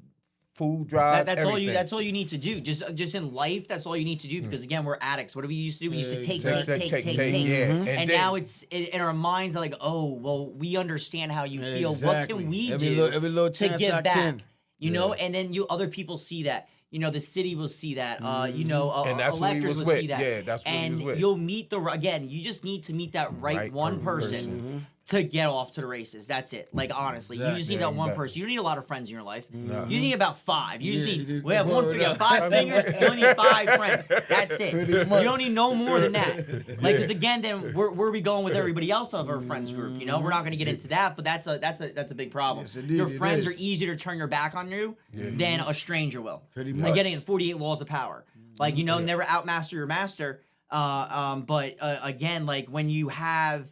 S2: food drive.
S4: That's all
S2: everything.
S4: That's all you need to do. Just in life, that's all you need to do. Because again, we're addicts. What do we used to do? We used to take.
S2: Exactly. Take. Yeah.
S4: And
S2: then-
S4: now it's in our minds are like, oh, well, we understand how you feel. What
S3: Exactly.
S4: can we
S3: Every
S4: do
S3: every little
S4: to
S3: chance
S4: give
S3: I
S4: back?
S3: can.
S4: You know, and then other people see that. You know, the city will see that. You know,
S2: And that's who he
S4: electors
S2: was
S4: will
S2: with.
S4: see that.
S2: Yeah, that's who he
S4: and
S2: was with.
S4: you'll meet again. You just need to meet that right one person. To get off to the races. That's it. Like, honestly, you just
S3: Exactly.
S4: need that one
S2: Yeah.
S4: person. You don't need a lot of friends in your life. You need about 5. You just
S3: Yeah,
S4: need,
S3: you
S4: we have
S3: do.
S4: one, you have 5 fingers, you only need 5 friends. That's it.
S3: Pretty
S4: You
S3: much.
S4: don't need no more than that. Like, because again, then where are we going with everybody else of our friends group? You know, we're not going to get into that, but that's a big problem.
S3: Yes, indeed,
S4: Your
S3: it
S4: friends are
S3: is.
S4: easier to turn your back on you than a stranger will.
S3: Pretty
S4: Like
S3: much.
S4: getting in 48 laws of power. Like, you know, never outmaster your master. But again, like when you have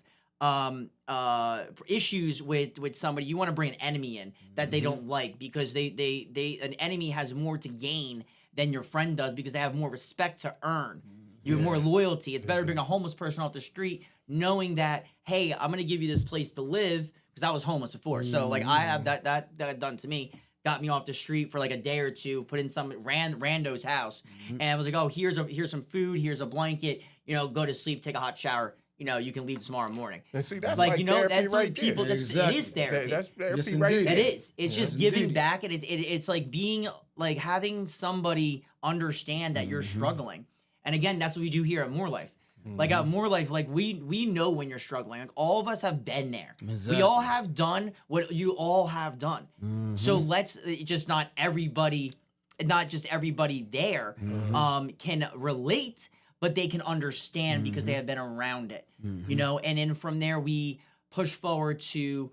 S4: issues with somebody, you want to bring an enemy in that they don't like because an enemy has more to gain than your friend does because they have more respect to earn. You have more loyalty. It's better to bring a homeless person off the street knowing that, hey, I'm gonna give you this place to live because I was homeless before. So like I have that done to me. got me off the street for like a day or two, put in some rando's house, and I was like, oh, here's some food, here's a blanket, you know, go to sleep, take a hot shower. You know, you can leave tomorrow morning.
S2: And see, that's
S4: like
S2: like
S4: you know,
S2: therapy
S4: that's
S2: right
S4: what people.
S2: there.
S4: That's
S3: Exactly.
S4: it is therapy.
S2: That's therapy
S3: Yes,
S2: right
S3: indeed.
S2: there.
S4: It is. It's just
S3: Yes,
S4: giving
S3: indeed.
S4: back, and it's like being like having somebody understand that you're struggling. And again, that's what we do here at More Life. Like at More Life, like we know when you're struggling. Like all of us have been there. We all have done what you all have done. So let's just not just everybody there can relate, but they can understand because they have been around it. You know, and then from there we push forward to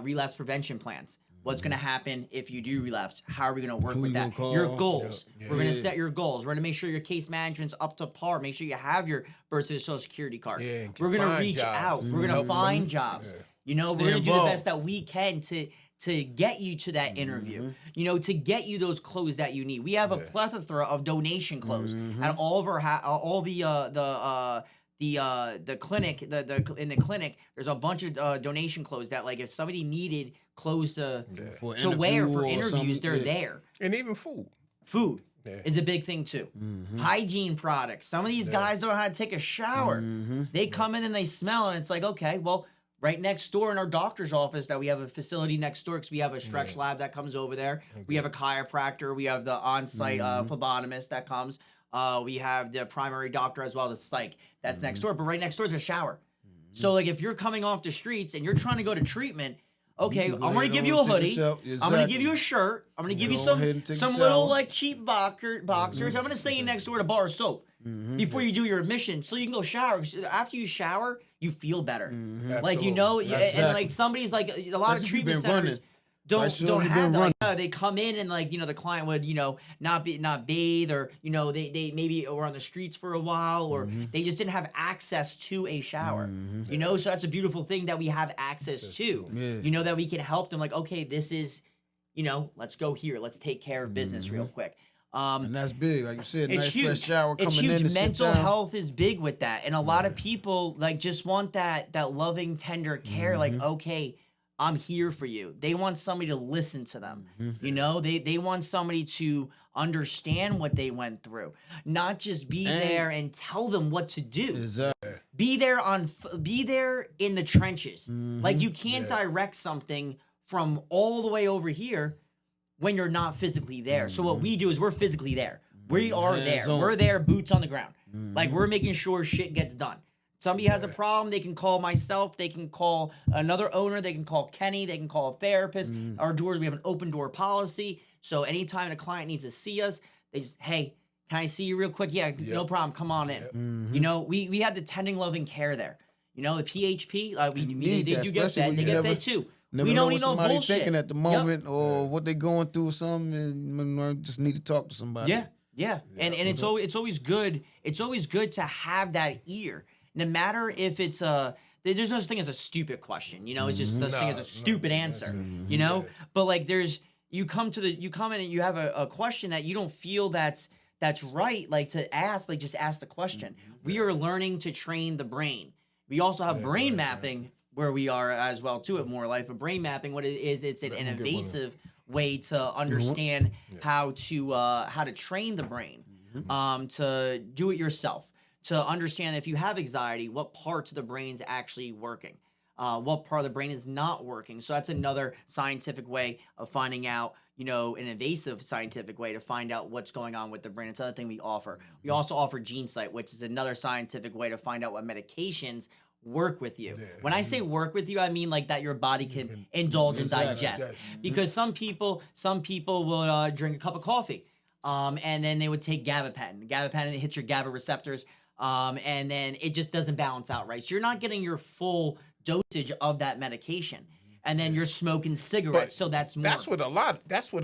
S4: relapse prevention plans. What's going to happen if you do relapse? How are we going to work
S3: Who
S4: with
S3: you
S4: that?
S3: gonna
S4: Your
S3: call?
S4: goals.
S2: Yeah.
S4: We're going to set your goals. We're going to make sure your case management's up to par. Make sure you have your birth certificate, social security card.
S2: Yeah, and
S4: We're going to
S2: find
S4: reach
S2: jobs.
S4: out. We're going to
S2: Help
S4: find
S2: them.
S4: jobs.
S2: Yeah.
S4: You know,
S3: Stay
S4: we're going to do the
S3: involved.
S4: best that we can to get you to that interview. You know, to get you those clothes that you need. We have a plethora of donation clothes at all of our all the clinic, in the clinic, there's a bunch of donation clothes that, like, if somebody needed clothes to
S3: For
S4: wear
S3: interview
S4: for
S3: or
S4: interviews,
S3: something,
S4: they're
S3: yeah.
S4: there.
S2: And even food.
S4: Food
S2: Yeah.
S4: is a big thing too. Hygiene products. Some of these guys don't know how to take a shower. They come in and they smell, and it's like, okay, well, right next door in our doctor's office, that we have a facility next door because we have a stretch lab that comes over there. We have a chiropractor. We have the on-site phlebotomist that comes. We have the primary doctor as well, the psych that's next door. But right next door is a shower. So like if you're coming off the streets and you're trying to go to treatment, okay,
S3: can go
S4: I'm gonna
S3: ahead
S4: give
S3: and
S4: you a
S3: take a
S4: hoodie.
S3: shower.
S4: I'm gonna give
S3: Exactly.
S4: you a shirt. I'm gonna give you
S3: Go ahead and take a
S4: some little
S3: shower.
S4: like cheap boxers. I'm gonna stay in next door to bar of soap before you do your admission, so you can go shower. 'Cause after you shower, you feel better. Like you know, and
S3: Exactly.
S4: like somebody's like a lot
S3: That's
S4: of
S3: if you've
S4: treatment
S3: been running.
S4: centers don't
S3: sure
S4: don't
S3: you've
S4: have
S3: been
S4: that. Like, they come in and like, you know, the client would, you know, not bathe, or, you know, they maybe were on the streets for a while, or they just didn't have access to a shower. You know, so that's a beautiful thing that we have access to.
S3: Yeah.
S4: You know, that we can help them, like, okay, this is, you know, let's go here, let's take care of business real quick.
S3: And that's big. Like you said,
S4: It's
S3: nice
S4: huge.
S3: fresh shower coming
S4: It's
S3: in
S4: huge.
S3: to sit
S4: Mental
S3: down.
S4: health is big with that, and a lot of people like just want that loving, tender care. Like, okay, I'm here for you. They want somebody to listen to them. You know, they want somebody to understand what they went through, not just be there and tell them what to do.
S3: Exactly.
S4: Be there in the trenches. Like you can't direct something from all the way over here when you're not physically there. So what we do is we're physically there. We are there.
S3: Hands on.
S4: We're there, boots on the ground. Like we're making sure shit gets done. Somebody has a problem, they can call myself, they can call another owner, they can call Kenny, they can call a therapist. Our doors, we have an open door policy. So anytime a client needs to see us, they just, hey, can I see you real quick? Yeah, no problem. Come on in. You know, we have the tending, loving care there. You know, the PHP, they
S3: need that,
S4: do get
S3: especially
S4: fed.
S3: when
S4: They
S3: you
S4: get
S3: never-
S4: fed too.
S3: Never
S4: We
S3: know
S4: don't
S3: what
S4: need no
S3: somebody's
S4: bullshit.
S3: thinking at the
S4: Yep.
S3: moment or what they're going through or something, and just need to talk to somebody.
S4: Yeah. And it's always good. It's always good to have that ear. No matter if it's there's no such thing as a stupid question, you know, it's just such thing as a stupid answer, you know? But like you come in and you have a question that you don't feel that's right, like to ask, like just ask the question. We are learning to train the brain. We also have brain mapping where we are as well too at More Life. A brain mapping, what it is, it's an invasive way to understand how to train the brain, to do it yourself, to understand if you have anxiety, what parts of the brain's actually working, what part of the brain is not working. So that's another scientific way of finding out, you know, an invasive scientific way to find out what's going on with the brain. It's another thing we offer. We also offer GeneSight, which is another scientific way to find out what medications work with you. When I say work with you, I mean like that your body can indulge and digest. Because some people will drink a cup of coffee, and then they would take gabapentin. Gabapentin hits your GABA receptors, and then it just doesn't balance out right. So you're not getting your full dosage of that medication. And then you're smoking cigarettes, so that's more.
S2: That's what a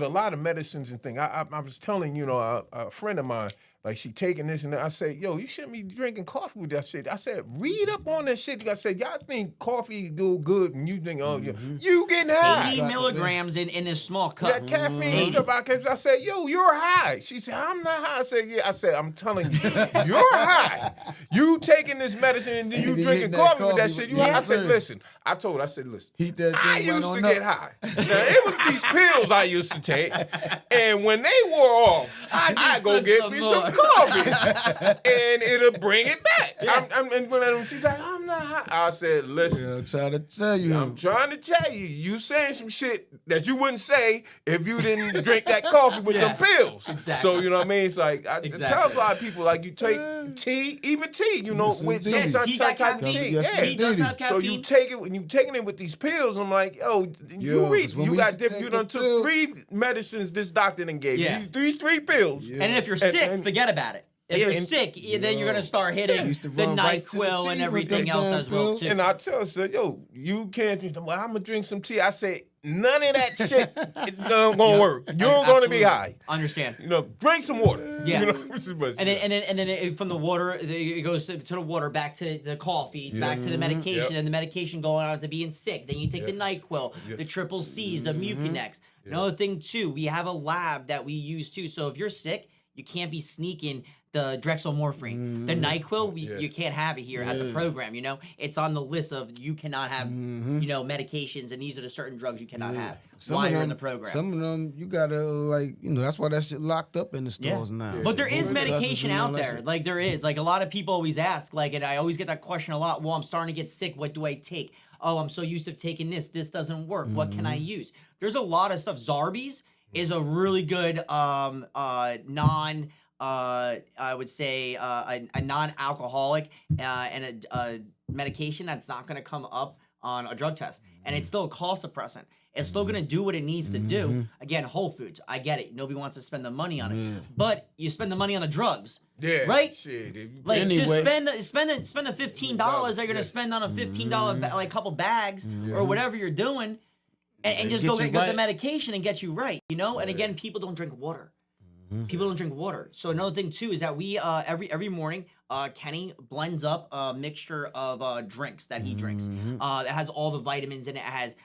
S2: lot of medicines and things. I was telling, you know, a friend of mine, Like she taking this and that. I said, yo, you shouldn't be drinking coffee with that shit. I said, read up on that shit. I said, y'all think coffee do good and you think, oh, you getting high.
S4: 80 milligrams in a small cup.
S2: That caffeine and stuff. I said, yo, you're high. She said, I'm not high. I said, yeah. I said, I'm telling you, you're high. You taking this medicine and then you
S3: He
S2: drinking
S3: hitting that
S2: coffee with that
S3: coffee
S2: shit.
S3: with-
S2: I
S3: Yes,
S2: said,
S3: sir.
S2: listen. I told her, I said, listen.
S3: Heat that
S2: I
S3: thing
S2: used
S3: right
S2: to
S3: on
S2: get
S3: up.
S2: high. Now, it was these pills I used to take. And when they wore off, I go
S4: took
S2: get
S4: some
S2: me
S4: more.
S2: some coffee. And it'll bring it back. And when she's like, I'm not high. I said, listen.
S3: Yeah, I'm trying to tell you.
S2: I'm trying to tell you, you saying some shit that you wouldn't say if you didn't drink that coffee with them pills.
S4: Exactly.
S2: So, you know what I mean? It's like, I tell
S4: Exactly.
S2: a lot of people, like, you take tea, even tea, you know,
S3: Yes,
S2: with
S3: indeed.
S2: some
S4: tea got
S2: type of
S4: caffeine.
S2: tea.
S3: Yes,
S2: Yeah.
S4: Tea does have
S3: indeed.
S2: So
S4: caffeine.
S2: you take it when you taking it with these pills. I'm like, yo, you
S3: Yo, 'cause when
S2: you
S3: we
S2: got
S3: used to
S2: different. You
S3: take
S2: done
S3: the
S2: took
S3: pill-
S2: 3 medicines this doctor done gave
S4: Yeah.
S2: you. These 3 pills.
S3: Yeah.
S4: And if you're
S2: And-
S4: sick,
S2: and-
S4: forget about it. If
S2: Yeah,
S4: you're
S2: and-
S4: sick, then you're gonna start hitting
S3: used to
S4: the
S3: run right to the
S4: NyQuil
S3: tea
S4: and
S3: with
S4: everything
S3: them
S4: else
S3: damn
S4: as well
S3: pills.
S4: too.
S2: And I tell her, said, yo, you can't drink. Well, I'm gonna drink some tea. I said, none of that shit gonna work. You're gonna be
S4: Absolutely.
S2: high.
S4: Understand?
S2: You know, drink some water.
S4: Yeah.
S2: You know,
S4: And then from the water, it goes to the water, back to the coffee, back to the medication,
S2: Yep.
S4: and the medication going on to being sick. Then you take the NyQuil, the triple C's, the Mucinex. Another thing too, we have a lab that we use too. So if you're sick, you can't be sneaking the Drexelmorphine. The NyQuil, you can't have it here at the program, you know? It's on the list of you cannot have, you know, medications, and these are the certain drugs you cannot have while
S3: of
S4: you're
S3: them,
S4: in the program.
S3: Some of them, you gotta that's why that shit locked up in the stores now.
S4: But there is
S3: Blood tests
S4: medication
S3: and all
S4: out
S3: that
S4: there.
S3: shit.
S4: Like there is. Like a lot of people always ask, like, and I always get that question a lot. Well, I'm starting to get sick. What do I take? Oh, I'm so used to taking this. This doesn't work. What can I use? There's a lot of stuff. Zarbee's is a really good I would say a non-alcoholic and a medication that's not going to come up on a drug test, and it's still a cost suppressant. It's still going to do what it needs to do. Again, Whole Foods. I get it. Nobody wants to spend the money on it, but you spend the money on the drugs.
S2: Yeah,
S4: Right?
S2: Shit,
S4: Like
S3: Anyway.
S4: just spend the $15 that you're gonna spend on a $15 like couple bags or whatever you're doing, and just
S3: get
S4: go
S3: you
S4: get the
S3: right.
S4: medication and get you right, you know. And again, people don't drink water. People don't drink water. So another thing too is that we every morning Kenny blends up a mixture of drinks that he drinks. That has all the vitamins in it. It has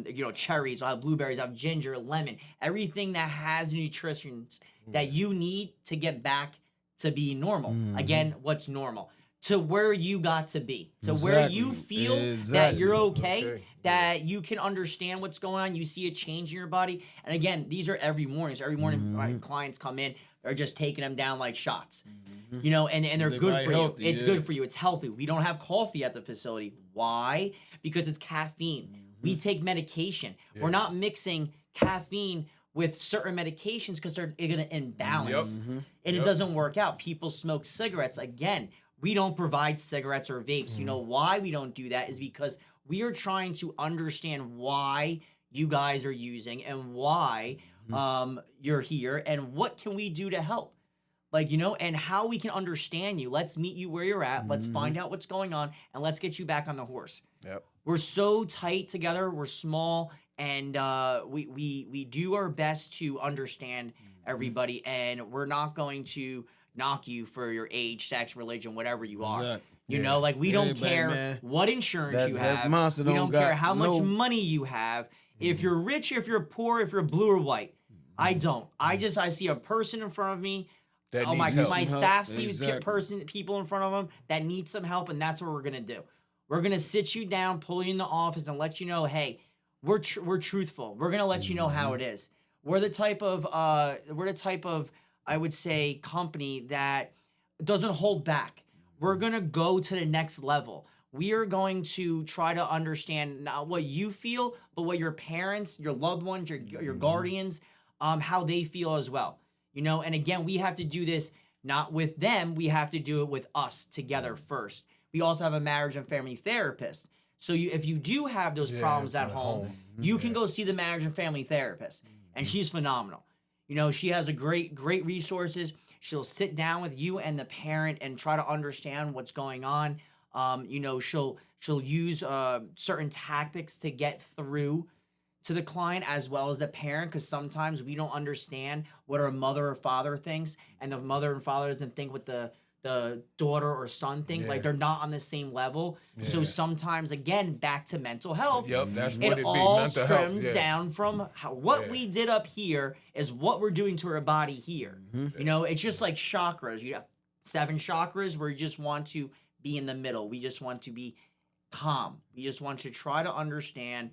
S4: you know, cherries, I have blueberries, I have ginger, lemon, everything that has nutrients that you need to get back to be normal. Again, what's normal? To where you got to be. To where you feel that you're okay, that you can understand what's going on, you see a change in your body. And again, these are every morning. So every morning my clients come in, they're just taking them down like shots. You know, and they're good
S3: very
S4: for
S3: healthy,
S4: you. It's
S3: yeah.
S4: good for you. It's healthy. We don't have coffee at the facility. Why? Because it's caffeine. We take medication. We're not mixing caffeine with certain medications because they're going to imbalance. And it doesn't work out. People smoke cigarettes. Again, we don't provide cigarettes or vapes. You know why we don't do that is because we are trying to understand why you guys are using and why you're here and what can we do to help. Like, you know, and how we can understand you. Let's meet you where you're at. Let's find out what's going on and let's get you back on the horse.
S2: Yep.
S4: We're so tight together. We're small, and we do our best to understand everybody. And we're not going to knock you for your age, sex, religion, whatever you are.
S3: Exactly.
S4: You know, like we don't
S3: Everybody,
S4: care
S3: man.
S4: what insurance
S3: That-
S4: you
S3: that
S4: have.
S3: monster
S4: We
S3: don't
S4: don't care
S3: got
S4: how much
S3: no-
S4: money you have. If you're rich, if you're poor, if you're blue or white. I don't. I see a person in front of me.
S2: That
S4: Oh, my
S2: needs help.
S4: my
S3: Some
S4: staff
S3: help.
S4: sees
S3: Exactly.
S4: people in front of them that need some help, and that's what we're gonna do. We're gonna sit you down, pull you in the office, and let you know, hey, we're truthful. We're gonna let you know how it is. We're the type of I would say company that doesn't hold back. We're gonna go to the next level. We are going to try to understand not what you feel, but what your parents, your loved ones, your guardians, how they feel as well. You know, and again, we have to do this not with them. We have to do it with us together first. We also have a marriage and family therapist. So if you do have those problems at home, you can go see the marriage and family therapist. And she's phenomenal. You know, she has a great resources. She'll sit down with you and the parent and try to understand what's going on. You know, she'll use certain tactics to get through to the client as well as the parent, because sometimes we don't understand what our mother or father thinks, and the mother and father doesn't think what the daughter or son think. Like they're not on the same level. So sometimes, again, back to mental health.
S2: Yep, that's what it be.
S4: all
S2: Mental health.
S4: stems
S2: Yeah.
S4: down from what we did up here is what we're doing to our body here. You know, it's just like chakras. You have 7 chakras where you just want to be in the middle. We just want to be calm. We just want to try to understand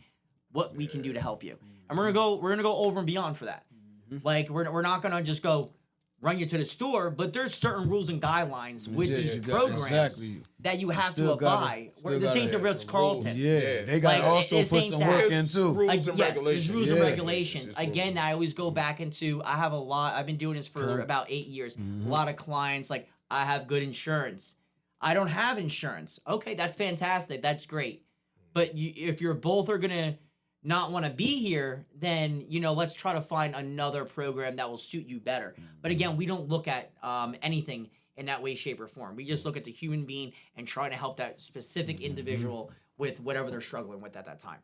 S4: what we can do to help you. And we're gonna go over and beyond for that. Like we're not gonna just go run you to the store, but there's certain rules and guidelines with these programs that you have to abide. This ain't the Ritz-Carlton.
S3: Yeah, they got to
S4: Like,
S3: also
S4: this
S3: put
S4: ain't
S3: some
S4: that.
S3: work in too.
S2: Rules and
S4: Yes,
S2: regulations.
S4: there's rules and
S3: Yeah.
S4: regulations. Again, I always go back into, I have a lot, I've been doing this for about 8 years. A lot of clients, like, I have good insurance. I don't have insurance. Okay, that's fantastic. That's great. But if you're both are going to not want to be here, then, you know, let's try to find another program that will suit you better. But again, we don't look at anything in that way, shape, or form. We just look at the human being and try to help that specific individual with whatever they're struggling with at that time.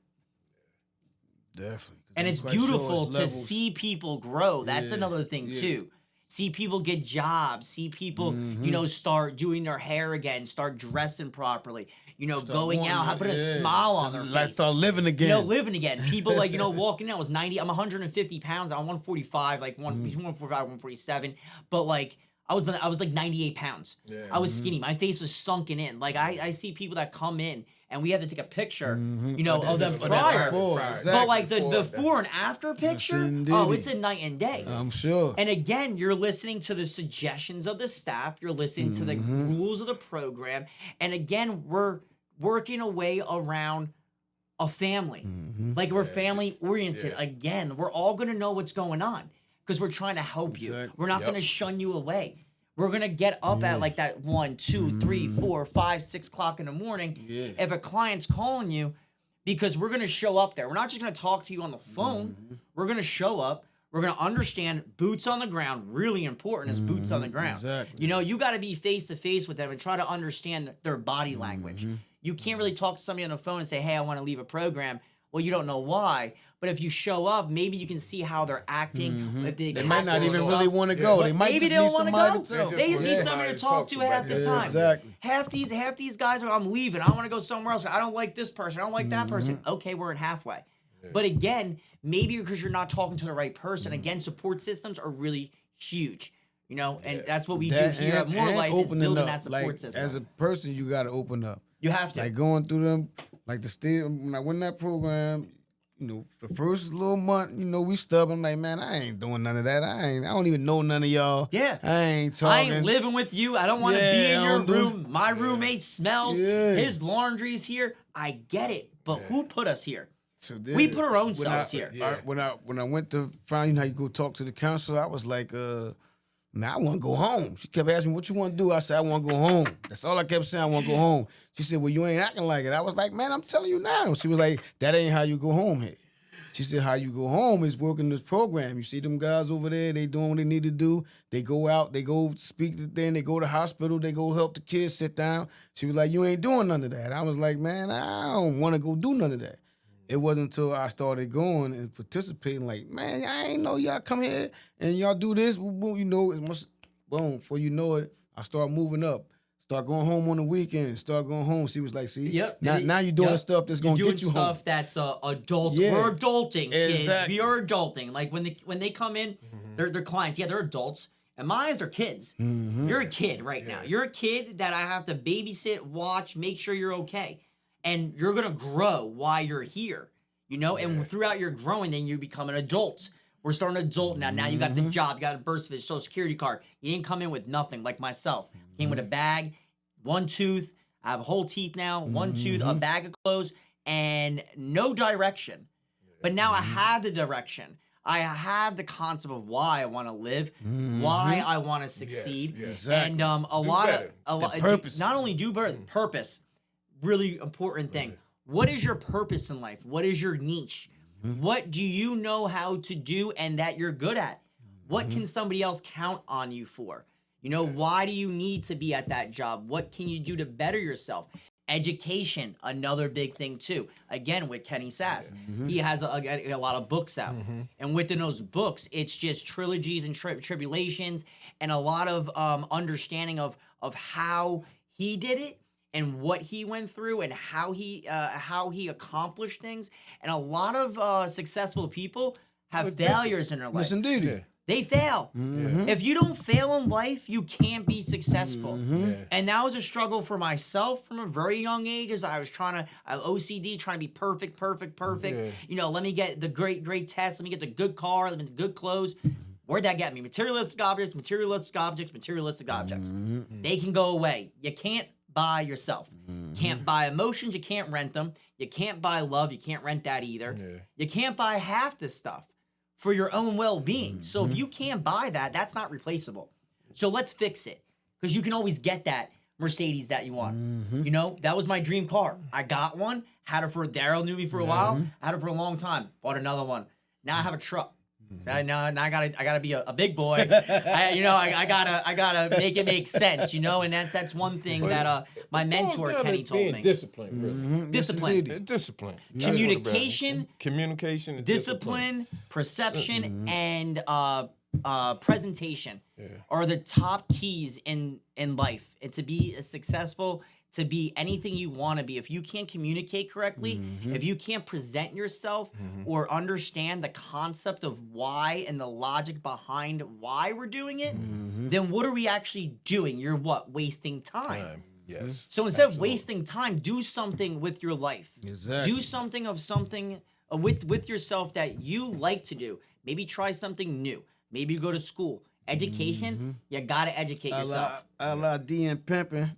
S3: Definitely.
S4: And it's beautiful to see people grow. That's another thing too. See people get jobs. See people, you know, start doing their hair again. Start dressing properly. You know, going out, put a smile on their face.
S3: Like start living again.
S4: You know, living again. People like, you know, walking out. I was 90. I'm 150 pounds. I'm 145. Like between 145, 147. But like I was like 98 pounds. I was skinny. My face was sunken in. Like I see people that come in and we have to take a picture, you know, of them prior. But like the before and after picture, it's a night and day.
S3: I'm sure.
S4: And again, you're listening to the suggestions of the staff. You're listening to the rules of the program. And again, we're working a way around a family. Like we're family oriented. Again, we're all going to know what's going on because we're trying to help you. We're not going to shun you away. We're going to get up at like that 1, 2, 3, 4, 5, 6 o'clock in the morning. If a client's calling you, because we're going to show up there. We're not just going to talk to you on the phone. We're going to show up. We're going to understand boots on the ground. Really important is boots on the ground.
S3: Exactly.
S4: You know, you got to be face to face with them and try to understand their body language. You can't really talk to somebody on the phone and say, hey, I want to leave a program. Well, you don't know why. But if you show up, maybe you can see how they're acting. If
S3: They might not even really want to go. They might
S4: maybe
S3: just
S4: they
S3: need
S4: don't want
S3: somebody
S4: to
S3: to
S4: go.
S3: tell.
S4: They just need somebody to talk to half the time.
S3: Exactly.
S4: Half these guys are, I'm leaving. I want to go somewhere else. I don't like this person. I don't like that person. Okay, we're in halfway. But again, maybe because you're not talking to the right person. Again, support systems are really huge. You know, and that's what we do here at More Life is building that support system.
S3: As a person, you got to open up.
S4: You have to.
S3: Like going through them, like when I went in that program, you know, the first little month, you know, we stubborn. Like, man, I ain't doing none of that. I don't even know none of y'all.
S4: Yeah.
S3: I ain't talking.
S4: I ain't living with you. I don't want to be in your room. My roommate smells. His laundry's here. I get it. But who put us here?
S3: So
S4: We put our own selves here.
S3: When I went to find how you go talk to the counselor, I was like, man, I want to go home. She kept asking me, what you want to do? I said, I want to go home. That's all I kept saying, I want to go home. She said, well, you ain't acting like it. I was like, man, I'm telling you now. She was like, that ain't how you go home here. She said, how you go home is working this program. You see them guys over there, they doing what they need to do. They go out, they go speak to them, they go to the hospital, they go help the kids sit down. She was like, you ain't doing none of that. I was like, man, I don't want to go do none of that. It wasn't until I started going and participating, like, man, I ain't know y'all come here and y'all do this. You know, boom, before you know it, I start moving up. Start going home on the weekend. Start going home. She was like, see, now you're doing stuff that's going to get you home.
S4: Stuff that's adult. We're adulting, kids.
S3: Exactly.
S4: We are adulting. Like when they come in, they're clients. Yeah, they're adults. And my eyes are kids. You're a kid right now. You're a kid that I have to babysit, watch, make sure you're okay. And you're going to grow while you're here, you know? And throughout your growing, then you become an adult. We're starting an adult now. Now you got the job, you got a birth certificate, social security card. You didn't come in with nothing like myself. Came with a bag, one tooth. I have whole teeth now, one tooth, a bag of clothes, and no direction. But now I have the direction. I have the concept of why I want to live, why I want to succeed,
S3: Exactly.
S4: and a lot,
S3: purpose.
S4: not only do better, purpose. Really important thing. What is your purpose in life? What is your niche? What do you know how to do and that you're good at? What can somebody else count on you for? You know, why do you need to be at that job? What can you do to better yourself? Education, another big thing too. Again, with Kenny Sass, he has a lot of books out, and within those books, it's just trilogies and tribulations, and a lot of understanding of how he did it and what he went through and how he accomplished things. And a lot of successful people have failures in their life.
S3: Yes, indeed.
S2: Yeah.
S4: They fail. If you don't fail in life, you can't be successful. And that was a struggle for myself from a very young age, as I was trying to OCD, trying to be perfect.
S2: Yeah.
S4: You know, let me get the great test, let me get the good car, let me get the good clothes. Where'd that get me? Materialistic objects. They can go away. You can't buy yourself. Can't buy emotions, you can't rent them. You can't buy love, you can't rent that either.
S2: Yeah.
S4: You can't buy half this stuff for your own well-being. So if you can't buy that, that's not replaceable. So let's fix it. Because you can always get that Mercedes that you want. You know, that was my dream car. I got one, had it for, Daryl knew me for a while, had it for a long time, bought another one. Now I have a truck. So now I gotta be a big boy. I gotta make it make sense, you know, and that's one thing that my mentor Kenny told me.
S2: Discipline, really.
S4: Discipline.
S2: Discipline.
S4: Communication,
S2: and
S4: discipline, perception, and presentation are the top keys in life. And to be successful, to be anything you want to be, if you can't communicate correctly, if you can't present yourself or understand the concept of why and the logic behind why we're doing it, then what are we actually doing? You're what? Wasting time.
S2: Yes.
S4: So instead of wasting time, do something with your life.
S3: Exactly.
S4: Do something with yourself that you like to do. Maybe try something new. Maybe you go to school. Education, you gotta educate yourself.
S3: I like D and Pimpin.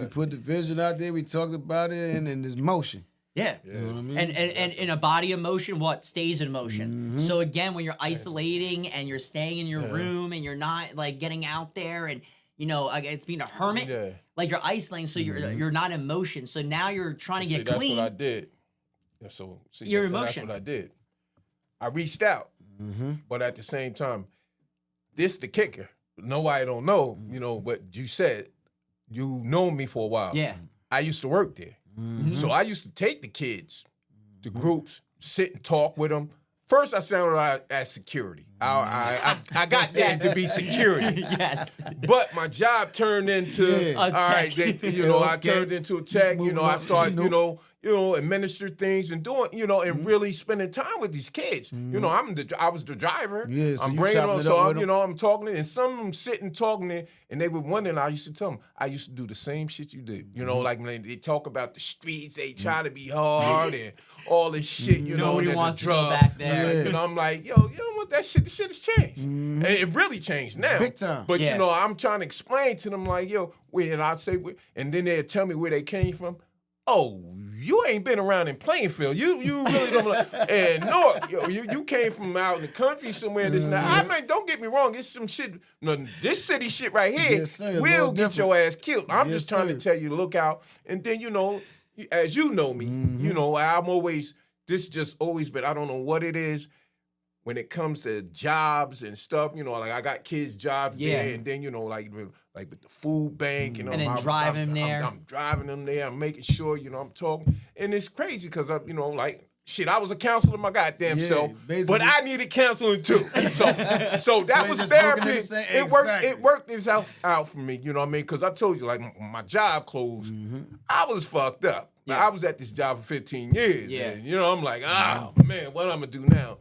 S3: We put the vision out there. We talked about it, and there's motion.
S4: Yeah.
S3: You know what I mean?
S4: And in a body of motion, what stays in motion? So again, when you're isolating and you're staying in your room and you're not like getting out there and you know it's being a hermit, like you're isolating, so you're not in motion. So now you're trying to get clean.
S2: That's what I did. So
S4: Your
S2: that's
S4: emotion.
S2: what I did. I reached out, but at the same time, this the kicker. Nobody don't know, you know, but you said you know me for a while.
S4: Yeah.
S2: I used to work there. So I used to take the kids to groups, sit and talk with them. First, I started out as security. I got there to be security.
S4: Yes.
S2: But my job turned into, all right, I turned into a tech. You know, I started, administer things and doing, and really spending time with these kids. You know, I was the driver.
S3: Yeah, so
S2: I'm
S3: you
S2: bringing
S3: chopping
S2: them,
S3: it up
S2: so
S3: with them?
S2: I'm talking, and some of them sitting talking, and they were wondering. I used to tell them, I used to do the same shit you did. You know, like when they talk about the streets, they try to be hard and all this shit.
S4: Nobody wants to go
S2: drug.
S4: back there.
S2: I'm like, yo, you know what? That shit, the shit has changed. And it really changed now.
S3: Big time.
S2: But
S4: Yeah.
S2: I'm trying to explain to them like, yo, and I'd say, and then they'd tell me where they came from. Oh, you ain't been around in Plainfield. You really don't. And no, you came from out in the country somewhere. This and that. I mean, don't get me wrong. It's some shit. No, this city shit right here
S3: Yes, sir, it's a
S2: will
S3: little
S2: get your ass killed. I'm
S3: Yes,
S2: just trying to
S3: sir.
S2: tell you to look out. And then as you know me, I'm always. This just always been. I don't know what it is. When it comes to jobs and stuff, like I got kids' jobs there, and then like with the food bank,
S4: And then driving there.
S2: I'm driving them there. I'm making sure, I'm talking, and it's crazy because shit, I was a counselor myself,
S3: basically.
S2: but I needed counseling too. So that
S3: So
S2: was
S3: just
S2: therapy.
S3: working in the same-
S2: It worked.
S3: Exactly.
S2: It worked this out for me. You know what I mean? Because I told you, like my job closed, I was fucked up.
S4: Yeah.
S2: I was at this job for 15 years.
S4: Yeah.
S2: And, I'm like, man, what I'm gonna do now?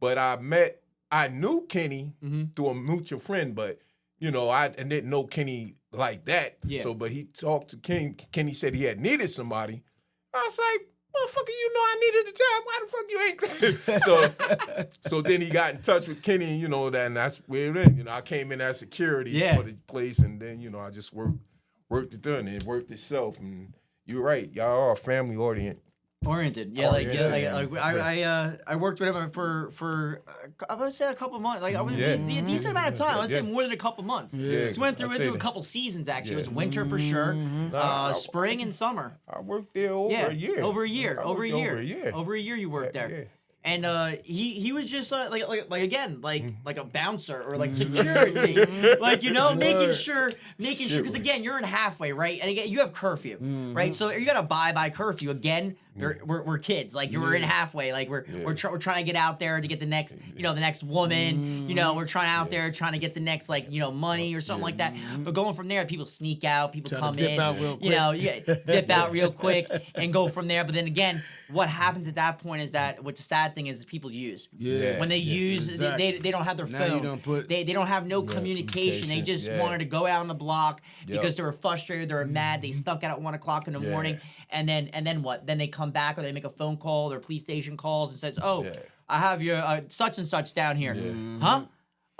S2: But I knew Kenny through a mutual friend, but I didn't know Kenny like that.
S4: Yeah.
S2: So, but he talked to Kenny. Kenny said he had needed somebody. I was like, motherfucker, I needed a job. Why the fuck you ain't? So then he got in touch with Kenny, and that's where it is. I came in as security for the place, and then I just worked it done, and it worked itself. And you're right, y'all are family oriented.
S4: Oriented, I worked with him for I would say a couple months, like I was a decent amount of time. I would say more than a couple months.
S2: Yeah.
S4: So went through a couple seasons actually. It was winter for sure, spring and summer.
S2: I worked there over a year.
S4: Over a year.
S2: I worked over a year.
S4: Over a year you worked there.
S2: Yeah.
S4: And he was just like again like a bouncer or like security, like making sure because again you're in halfway, right? And again you have curfew, right? So you gotta abide by curfew. Again, we're kids, like we're in halfway, like we're trying to get out there to get the next the next woman, we're trying out there trying to get the next money or something like that. But going from there, people sneak out, people come in, dip out real quick and go from there. But then again, what happens at that point is that what's the sad thing is people use. When they use,
S3: exactly.
S4: they don't have their
S3: Now
S4: phone.
S3: you don't put-
S4: they don't have no communication. They just wanted to go out on the block because they were frustrated, they were mad, they snuck out at 1 o'clock in the morning, and then what? Then they come back or they make a phone call, their police station calls and says, "Oh, I have your such and such down here." Huh?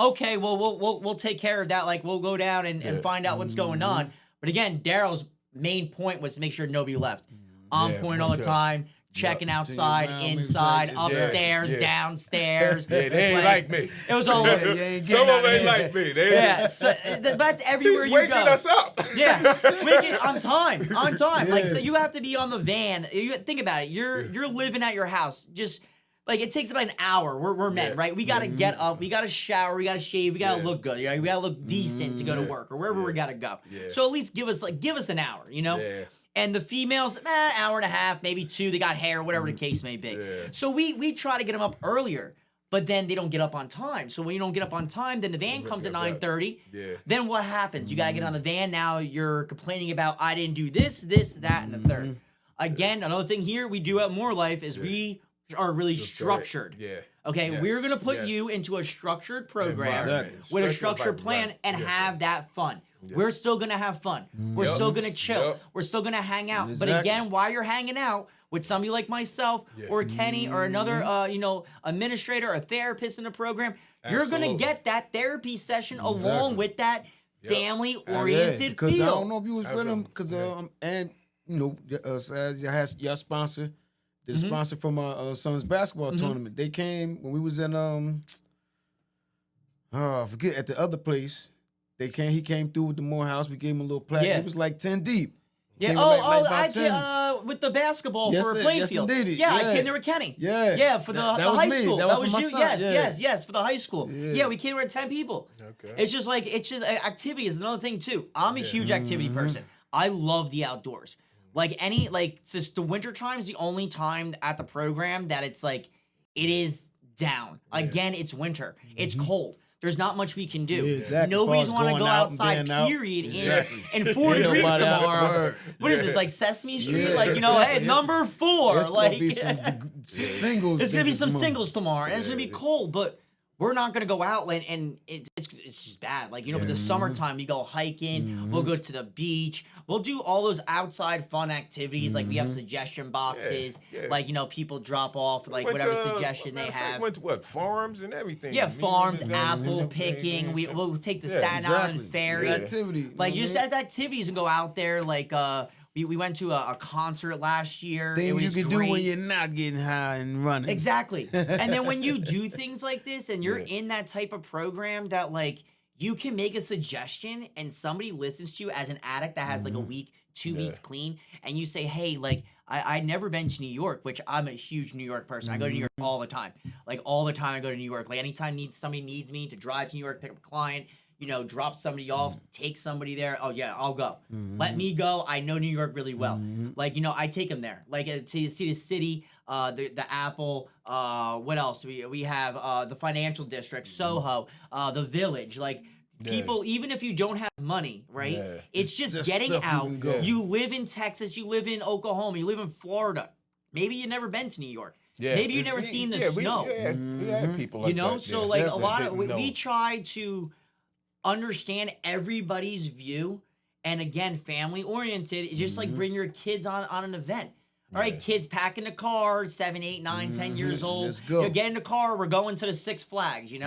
S4: Okay, well we'll take care of that. Like we'll go down and find out what's going on. But again, Daryl's main point was to make sure nobody left. On point all the time. Checking outside, inside, upstairs, downstairs.
S2: Yeah, they ain't like me.
S4: It was all over.
S2: Some of them ain't like me.
S4: So that's everywhere
S2: He's
S4: you
S2: waking
S4: go.
S2: us up.
S4: Yeah, waking on time. Like so, you have to be on the van. You think about it. You're living at your house. Just like it takes about an hour. We're men, right? We gotta get up. We gotta shower. We gotta shave. We gotta look good. We gotta look decent to go to work or wherever we gotta go. So at least give us an hour.
S2: Yeah.
S4: And the females, hour and a half, maybe 2. They got hair, whatever the case may be. So we try to get them up earlier, but then they don't get up on time. So when you don't get up on time, then the van comes at 9:30. Then what happens? You got to get on the van. Now you're complaining about, I didn't do this, that, and the third. Again, another thing here we do at More Life is we are really structured. Okay, we're going to put you into a structured program with a structured plan and have that fun. We're still going to have fun. We're still going to chill. We're still going to hang out. But again, while you're hanging out with somebody like myself or Kenny or another, administrator or therapist in the program, you're going to get that therapy session along with that family-oriented
S3: because
S4: feel.
S3: I don't know if you was with him because Sass, your sponsor, the sponsor for my son's basketball tournament. They came when we was in I forget at the other place. He came through with the Morehouse. We gave him a little plaque. It was like 10 deep.
S4: Yeah. With the basketball for Playfield.
S3: Yes, indeed.
S4: I came there with Kenny.
S3: Yeah.
S4: For the
S3: that was
S4: high
S3: me.
S4: school.
S3: That was
S4: you.
S3: my son.
S4: Yes. For the high school. Yeah, we came there with 10 people.
S2: Okay.
S4: It's just activity is another thing too. I'm a huge activity person. I love the outdoors. Just the winter time is the only time at the program that it's it is down. Again, it's winter. It's cold. There's not much we can do.
S3: Exactly.
S4: Nobody's want to go outside, period, in 4 degrees tomorrow. What is this, like Sesame Street? Hey, number 4.
S3: It's gonna be some singles.
S4: It's going to be some singles tomorrow, and it's going to be cold, but we're not going to go out, and it's just bad. But the summertime, you go hiking, we'll go to the beach, we'll do all those outside fun activities, we have suggestion boxes, people drop off, whatever suggestion they have.
S2: Went to farms and everything.
S4: Yeah, farms, apple picking. We'll take the Staten Island ferry.
S3: Activity.
S4: You just had activities and go out there. We went to a concert last year.
S3: Things
S4: it was
S3: you can
S4: great.
S3: do when you're not getting high and running.
S4: Exactly. And then when you do things like this and you're in that type of program that you can make a suggestion and somebody listens to you as an addict that has a week, 2 weeks clean, and you say, hey, I'd never been to New York, which I'm a huge New York person. I go to New York all the time. All the time I go to New York. Anytime somebody needs me to drive to New York, pick up a client, drop somebody off, take somebody there. Oh yeah, I'll go. Let me go. I know New York really well. I take them there. To see the city, the Apple. What else? We have the financial district, Soho, the Village. People, even if you don't have money, right? It's just getting out. You live in Texas. You live in Oklahoma. You live in Florida. Maybe you've never been to New York. Maybe you've never seen the snow.
S2: We had people like that.
S4: So a lot of we try to understand everybody's view, and again, family oriented. It's just bring your kids on an event. All right, kids, pack in the car, 7, 8, 9, 10 years old.
S3: Let's go.
S4: Get in the car. We're going to the Six Flags. And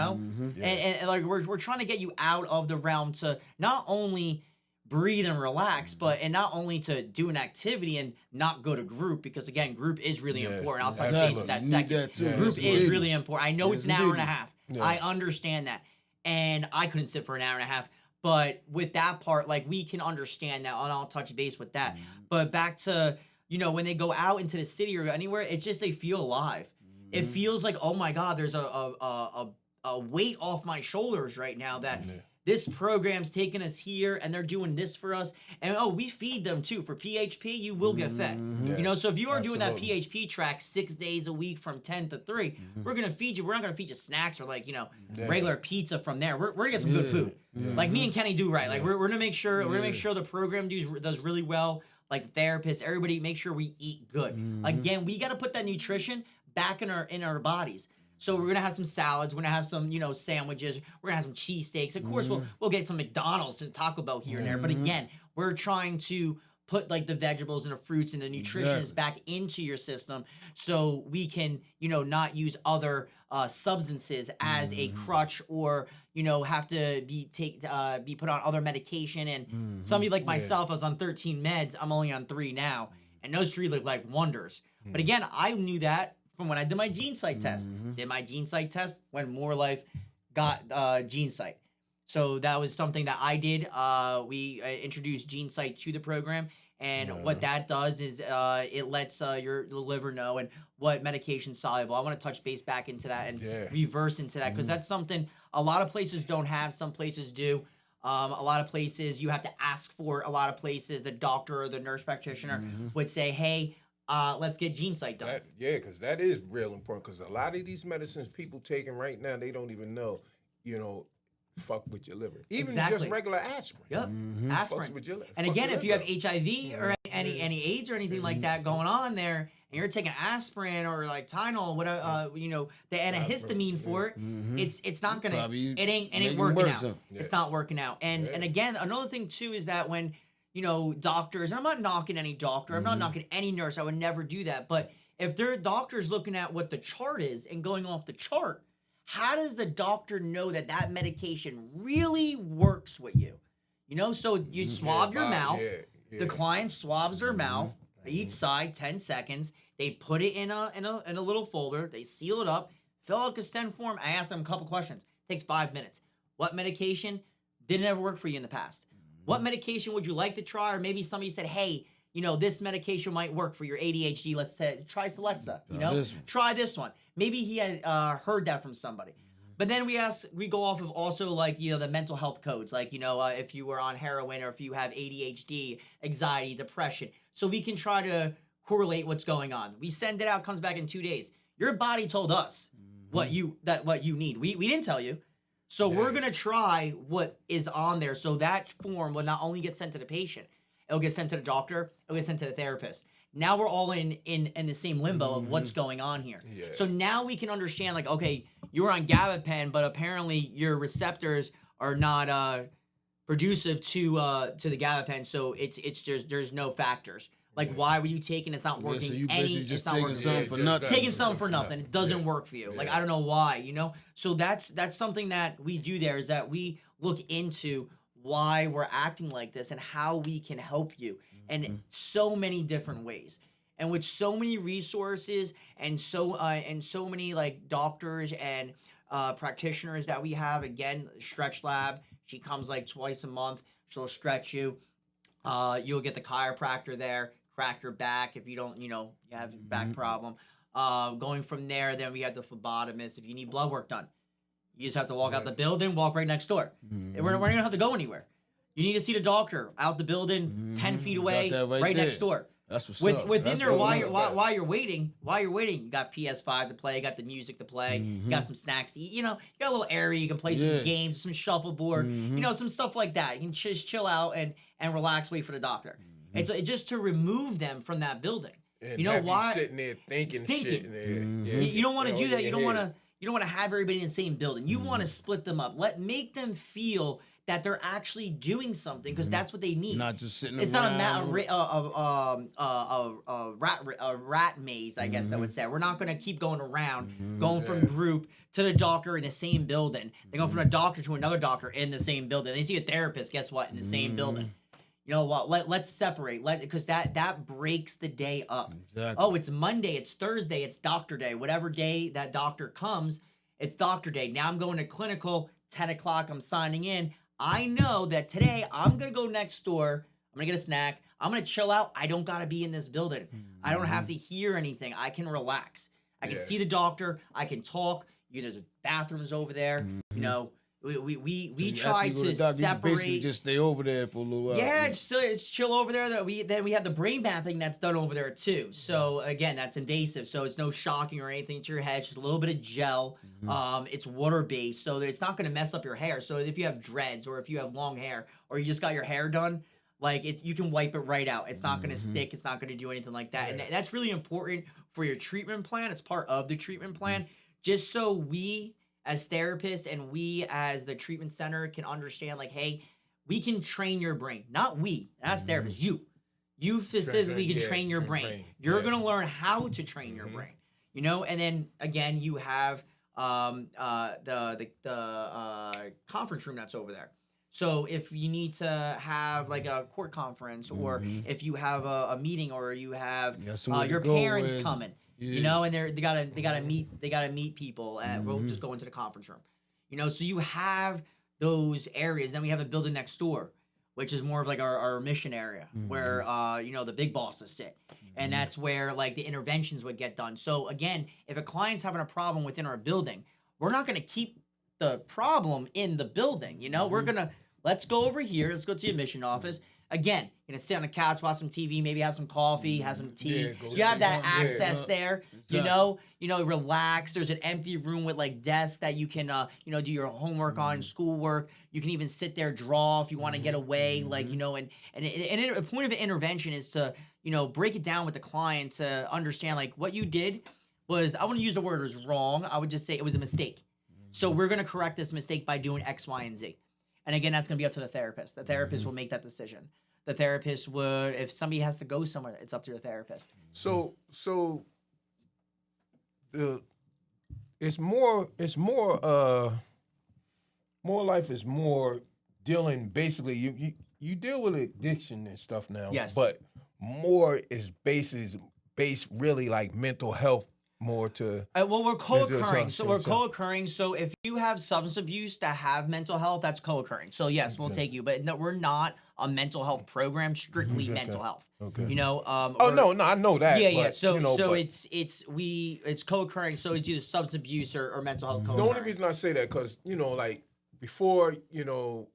S4: we're trying to get you out of the realm to not only breathe and relax, and not only to do an activity and not go to group, because again, group is really important. I'll touch base with that second. Group is really important. I know it's an hour and a half. I understand that. And I couldn't sit for an hour and a half. But with that part, we can understand that, and I'll touch base with that. But back to, when they go out into the city or anywhere, it's just they feel alive. It feels like, oh my God, there's a weight off my shoulders right now that this program's taking us here and they're doing this for us. And we feed them too. For PHP, you will get fed. You know, so if you are doing that PHP track 6 days a week from 10 to 3, we're going to feed you. We're not going to feed you snacks or like, regular pizza from there. We're going to get some good food. Like me and Kenny do right. Like we're going to make sure the program does really well. Like the therapists, everybody, make sure we eat good. Again, we got to put that nutrition back in our bodies. So we're gonna have some salads. We're gonna have some, sandwiches. We're gonna have some cheesesteaks. Of course, we'll get some McDonald's and Taco Bell here and there. But again, we're trying to put like the vegetables and the fruits and the nutrition back into your system, so we can, not use other substances as a crutch or have to be put on other medication. And somebody like myself, I was on 13 meds. I'm only on 3 now, and those 3 look like wonders. But again, I knew that from when I did my gene site test. Did my gene site test when MORELIFE got gene site. So that was something that I did. We introduced gene site to the program, and what that does is it lets your liver know and what medication's soluble. I want to touch base back into that and reverse into that, because that's something a lot of places don't have. Some places do. A lot of places you have to ask for. A lot of places the doctor or the nurse practitioner would say, hey, let's get gene site done.
S2: Because that is real important. Because a lot of these medicines people taking right now, they don't even know, fuck with your liver. Even just regular aspirin.
S4: Yep, aspirin.
S2: Fucks with your liver.
S4: And again, if you have HIV or any AIDS or anything like that going on there, and you're taking aspirin or like Tylenol, whatever, the antihistamine for it, it's not gonna, it ain't working out. It's not working out. And again, another thing too is that when doctors, and I'm not knocking any doctor, I'm not knocking any nurse, I would never do that. But if their doctor's looking at what the chart is and going off the chart, how does the doctor know that that medication really works with you? So you swab your mouth. The client swabs their mouth, each side, 10 seconds. They put it in a little folder. They seal it up, fill out a consent form. I ask them a couple questions. Takes 5 minutes. What medication didn't ever work for you in the past? What medication would you like to try? Or maybe somebody said, hey, this medication might work for your ADHD. Let's try Celexa. Try this one. Maybe he had heard that from somebody. But then we go off of also like, the mental health codes, like, if you were on heroin or if you have ADHD, anxiety, depression. So we can try to correlate what's going on. We send it out, comes back in 2 days. Your body told us what you need. We didn't tell you. So we're going to try what is on there. So that form will not only get sent to the patient, it'll get sent to the doctor, it'll get sent to the therapist. Now we're all in the same limbo of what's going on here. So now we can understand, like, okay, you were on gabapentin, but apparently your receptors are not producive to the gabapentin, so there's no factors. Like, why were you taking? It's not working.
S3: So you basically just taking something for nothing.
S4: Taking something for nothing. It doesn't work for you. Like, I don't know why. So that's something that we do there, is that we look into why we're acting like this and how we can help you in so many different ways. And with so many resources and so many like doctors and practitioners that we have, again, Stretch Lab, she comes like twice a month. She'll stretch you. You'll get the chiropractor there, crack your back if you don't, you have a back problem. Going from there, then we have the phlebotomist. If you need blood work done, you just have to walk out the building, walk right next door. We're not going to have to go anywhere. You need to see the doctor out the building, 10 feet away, right next door.
S3: That's what's up.
S4: Within
S3: That's
S4: there,
S3: what
S4: while you're waiting, you got PS5 to play, you got the music to play, you got some snacks to eat. You got a little area, you can play some games, some shuffleboard, some stuff like that. You can just chill out and relax, wait for the doctor. It's just to remove them from that building.
S2: And
S4: you know why?
S2: You sitting there thinking shit in there.
S4: You don't want to do that. You don't want to have everybody in the same building. You want to split them up. Make them feel that they're actually doing something, because that's what they need.
S3: Not just sitting
S4: It's
S3: around.
S4: not a rat maze, I guess I would say. We're not going to keep going around, going from group to the doctor in the same building. They go from a doctor to another doctor in the same building. They see a therapist, guess what, in the same building. You know what? Let's separate. Because that breaks the day up.
S3: Exactly.
S4: Oh, it's Monday, it's Thursday, it's doctor day. Whatever day that doctor comes, it's doctor day. Now I'm going to clinical, 10 o'clock, I'm signing in. I know that today I'm going to go next door. I'm going to get a snack. I'm going to chill out. I don't got to be in this building. I don't have to hear anything. I can relax. I can
S2: Yeah.
S4: see the doctor. I can talk. There's bathrooms over there. You know, we
S3: So
S4: try
S3: after you go
S4: to
S3: the doctor, you basically
S4: separate.
S3: just stay over there for a little while.
S4: Yeah, it's chill over there. Then we have the brain mapping that's done over there too. So again, that's invasive. So it's no shocking or anything to your head. It's just a little bit of gel. It's water based, so it's not going to mess up your hair. So if you have dreads or if you have long hair or you just got your hair done, like you can wipe it right out. It's not going to stick. It's not going to do anything like that. And that's really important for your treatment plan. It's part of the treatment plan, just so we as therapists and we as the treatment center can understand, like, hey, we can train your brain. Not we, as therapists, you physically can train your brain. You're going to learn how to train your brain, you know? And then again, you have the conference room that's over there. So if you need to have like a court conference, or if you have a meeting, or you have your parents coming, you know, and they gotta meet people, and we'll just go into the conference room, you know. So you have those areas. Then we have a building next door, which is more of like our mission area, where you know, the big bosses sit, and that's where like the interventions would get done. So again, if a client's having a problem within our building, we're not gonna keep the problem in the building, you know. We're gonna, let's go over here. Let's go to the admission office. Again, you're gonna sit on the couch, watch some TV, maybe have some coffee, have some tea.
S3: go
S4: You have
S3: sit
S4: that
S3: down.
S4: access there.
S3: Exactly.
S4: You know, relax. There's an empty room with like desks that you can, you know, do your homework on, schoolwork. You can even sit there, draw if you want to get away, like, you know. And a point of intervention is to, you know, break it down with the client to understand like what you did was, I wouldn't use the word was wrong. I would just say it was a mistake. So we're gonna correct this mistake by doing X, Y, and Z. And again, that's going to be up to the therapist. The therapist will make that decision. The therapist would, if somebody has to go somewhere, it's up to the therapist.
S2: So it's more life is more dealing, basically you deal with addiction and stuff now.
S4: Yes.
S2: But more is based really like mental health more to.
S4: Well, we're co-occurring.
S2: so-
S4: So we're
S2: so-
S4: co-occurring. So if you have substance abuse that have mental health, that's co-occurring. So yes, we'll take you. But no, we're not a mental health program, strictly mental health.
S2: Okay.
S4: You know.
S2: Oh no, I know that.
S4: Yeah,
S2: but,
S4: yeah. So
S2: you know,
S4: so
S2: but
S4: it's co-occurring. So it's either substance abuse or mental health
S2: the
S4: co-occurring.
S2: only reason I say that, because you know, like before, you know,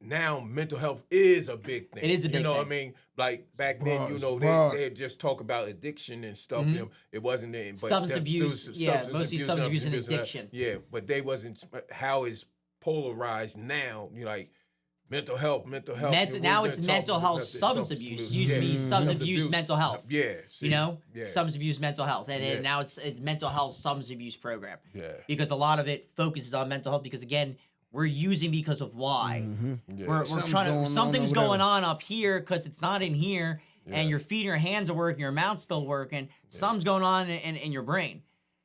S2: now mental health is a big thing.
S4: It is a
S2: You
S4: big
S2: know
S4: thing.
S2: what I mean? Like back then, you know, they just talk about addiction and stuff. You know, it wasn't in, but
S4: Substance
S2: that-
S4: abuse, mostly substance abuse and
S2: that.
S4: addiction.
S2: Yeah, but they wasn't how it's polarized now. You like mental health.
S4: Now
S2: We've
S4: it's
S2: been
S4: mental
S2: talking
S4: health,
S2: about
S4: substance abuse. Used to be
S2: Yeah.
S4: substance abuse, mental health.
S2: Yeah, see,
S4: You know,
S2: yeah.
S4: substance abuse, mental health, and then
S2: Yeah.
S4: now it's mental health, substance abuse program.
S2: Yeah.
S4: Because a lot of it focuses on mental health. Because again, we're using because of why.
S2: Yeah.
S4: We're
S3: Something's
S4: trying
S3: going
S4: to
S3: on
S4: something's
S3: or
S4: going
S3: whatever.
S4: on up here because it's not in here, and your feet and your hands are working, your mouth's still working. Something's going on in your brain.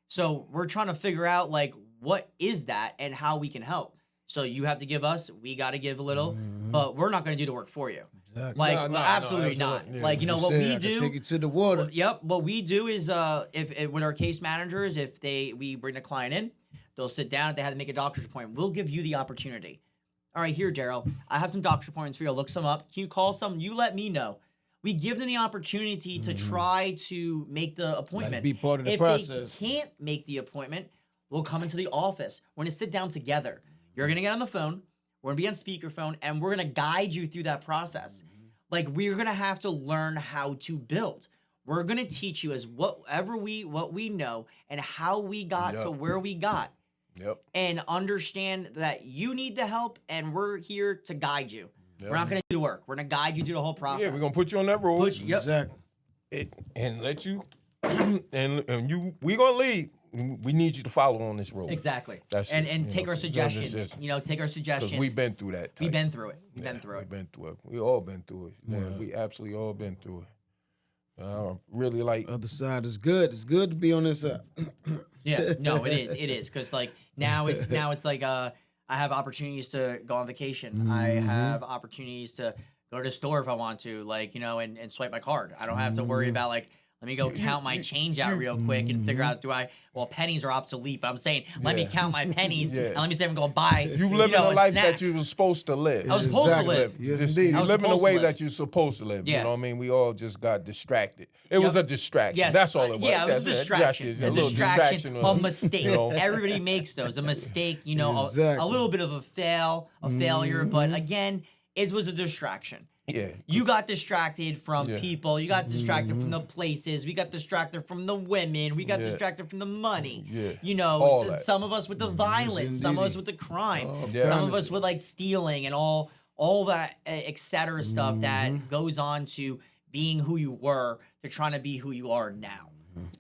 S4: So we're trying to figure out like what is that and how we can help. So you have to give us, we got to give a little, but we're not going to do the work for you.
S3: Exactly.
S4: Like
S2: No,
S4: absolutely not.
S2: absolutely.
S4: Like, you know,
S3: You
S4: what
S3: said
S4: we
S3: I could
S4: do.
S3: take it to the water.
S4: Yep. What we do is, if with our case managers, if we bring the client in, they'll sit down. If they had to make a doctor's appointment, we'll give you the opportunity. All right, here, Daryl, I have some doctor's appointments for you. I'll look some up. Can you call some? You let me know. We give them the opportunity to try to make the appointment.
S3: be part of the
S4: if
S3: process.
S4: they can't make the appointment, we'll come into the office. We're gonna sit down together. You're gonna get on the phone. We're gonna be on speakerphone, and we're gonna guide you through that process. Like, we're gonna have to learn how to build. We're gonna teach you as what we know and how we got to where we got.
S2: Yep.
S4: And understand that you need the help, and we're here to guide you. We're not going to do work. We're going to guide you through the whole process.
S2: Yeah, we're gonna put you on that road.
S4: Yep.
S3: Exactly.
S2: And let you and you we gonna lead. We need you to follow on this road.
S4: Exactly.
S2: That's
S4: and
S2: it,
S4: and
S2: you
S4: take
S2: know,
S4: our
S2: that's
S4: suggestions.
S2: it.
S4: You know, take our suggestions.
S2: Because we've been through that.
S4: We've
S2: type.
S4: been through it. We've
S2: Yeah,
S4: been through
S2: We've
S4: it.
S2: been through it. We all been through it. Yeah, we absolutely all been through it. Really like.
S3: Other side is good. It's good to be on this side.
S4: Yeah. No, it is. It is because like now it's like I have opportunities to go on vacation. I have opportunities to go to the store if I want to, like, you know, and swipe my card. I don't have to worry about like, Let me go count my change out real quick and figure out, well, pennies are obsolete, but I'm saying, let me count my pennies and let me say I'm going to buy,
S2: You living
S4: know,
S2: the life
S4: snack.
S2: that you were supposed to live.
S4: I was supposed to live.
S3: Yes,
S2: Just-
S3: indeed.
S2: You
S4: I was
S2: living the
S4: supposed
S2: way
S4: to live.
S2: that you're supposed to live.
S4: Yeah.
S2: You know what I mean? We all just got distracted. It was a distraction.
S4: Yes.
S2: That's all it was.
S4: Yeah, it was a
S2: That's
S4: distraction.
S2: A
S4: A
S2: little
S4: distraction, a mistake.
S2: You know?
S4: Everybody makes those. A mistake, you know,
S3: Exactly.
S4: a little bit of a failure. But again, it was a distraction.
S2: Yeah.
S4: You got distracted from
S2: Yeah.
S4: people. You got distracted from the places. We got distracted from the women. We got
S2: Yeah.
S4: distracted from the money.
S2: Yeah.
S4: You know,
S2: All that.
S4: some of us with the violence, some of us with the crime,
S2: Yeah.
S4: some of us with like stealing and all that et cetera stuff that goes on to being who you were to trying to be who you are now.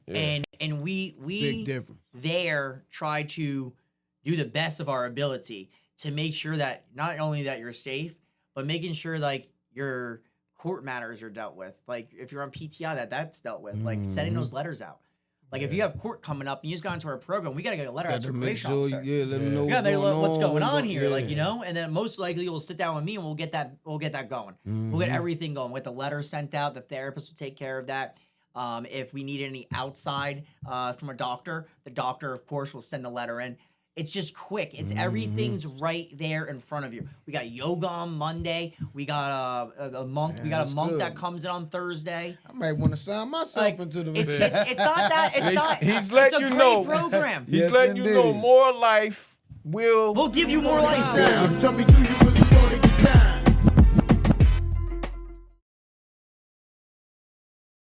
S4: And we
S3: Big difference.
S4: there try to do the best of our ability to make sure that not only that you're safe, but making sure like your court matters are dealt with. Like if you're on PTI, that's dealt with. Like sending those letters out. Like if you have court coming up and you just got into our program, we gotta get a letter out to
S3: Gotta
S4: the
S3: make
S4: probation
S3: sure,
S4: officer.
S3: let them know
S4: Yeah, what's going on here,
S3: yeah.
S4: like, you know, and then most likely we'll sit down with me and we'll get that going. We'll get everything going. We'll get the letter sent out. The therapist will take care of that. If we need any outside from a doctor, the doctor, of course, will send the letter in. It's just quick. It's everything's right there in front of you. We got yoga on Monday. We got a monk. We got a
S3: that's
S4: monk
S3: good.
S4: that comes in on Thursday.
S3: I might want to sign myself
S4: Like,
S3: into the.
S4: it's not that. It's not.
S2: He's letting
S4: it's a
S2: you
S4: great
S2: know.
S4: program.
S2: He's
S3: Yes,
S2: letting you know
S3: indeed.
S2: more life will.
S4: We'll give you more life.
S1: Tell me, do you really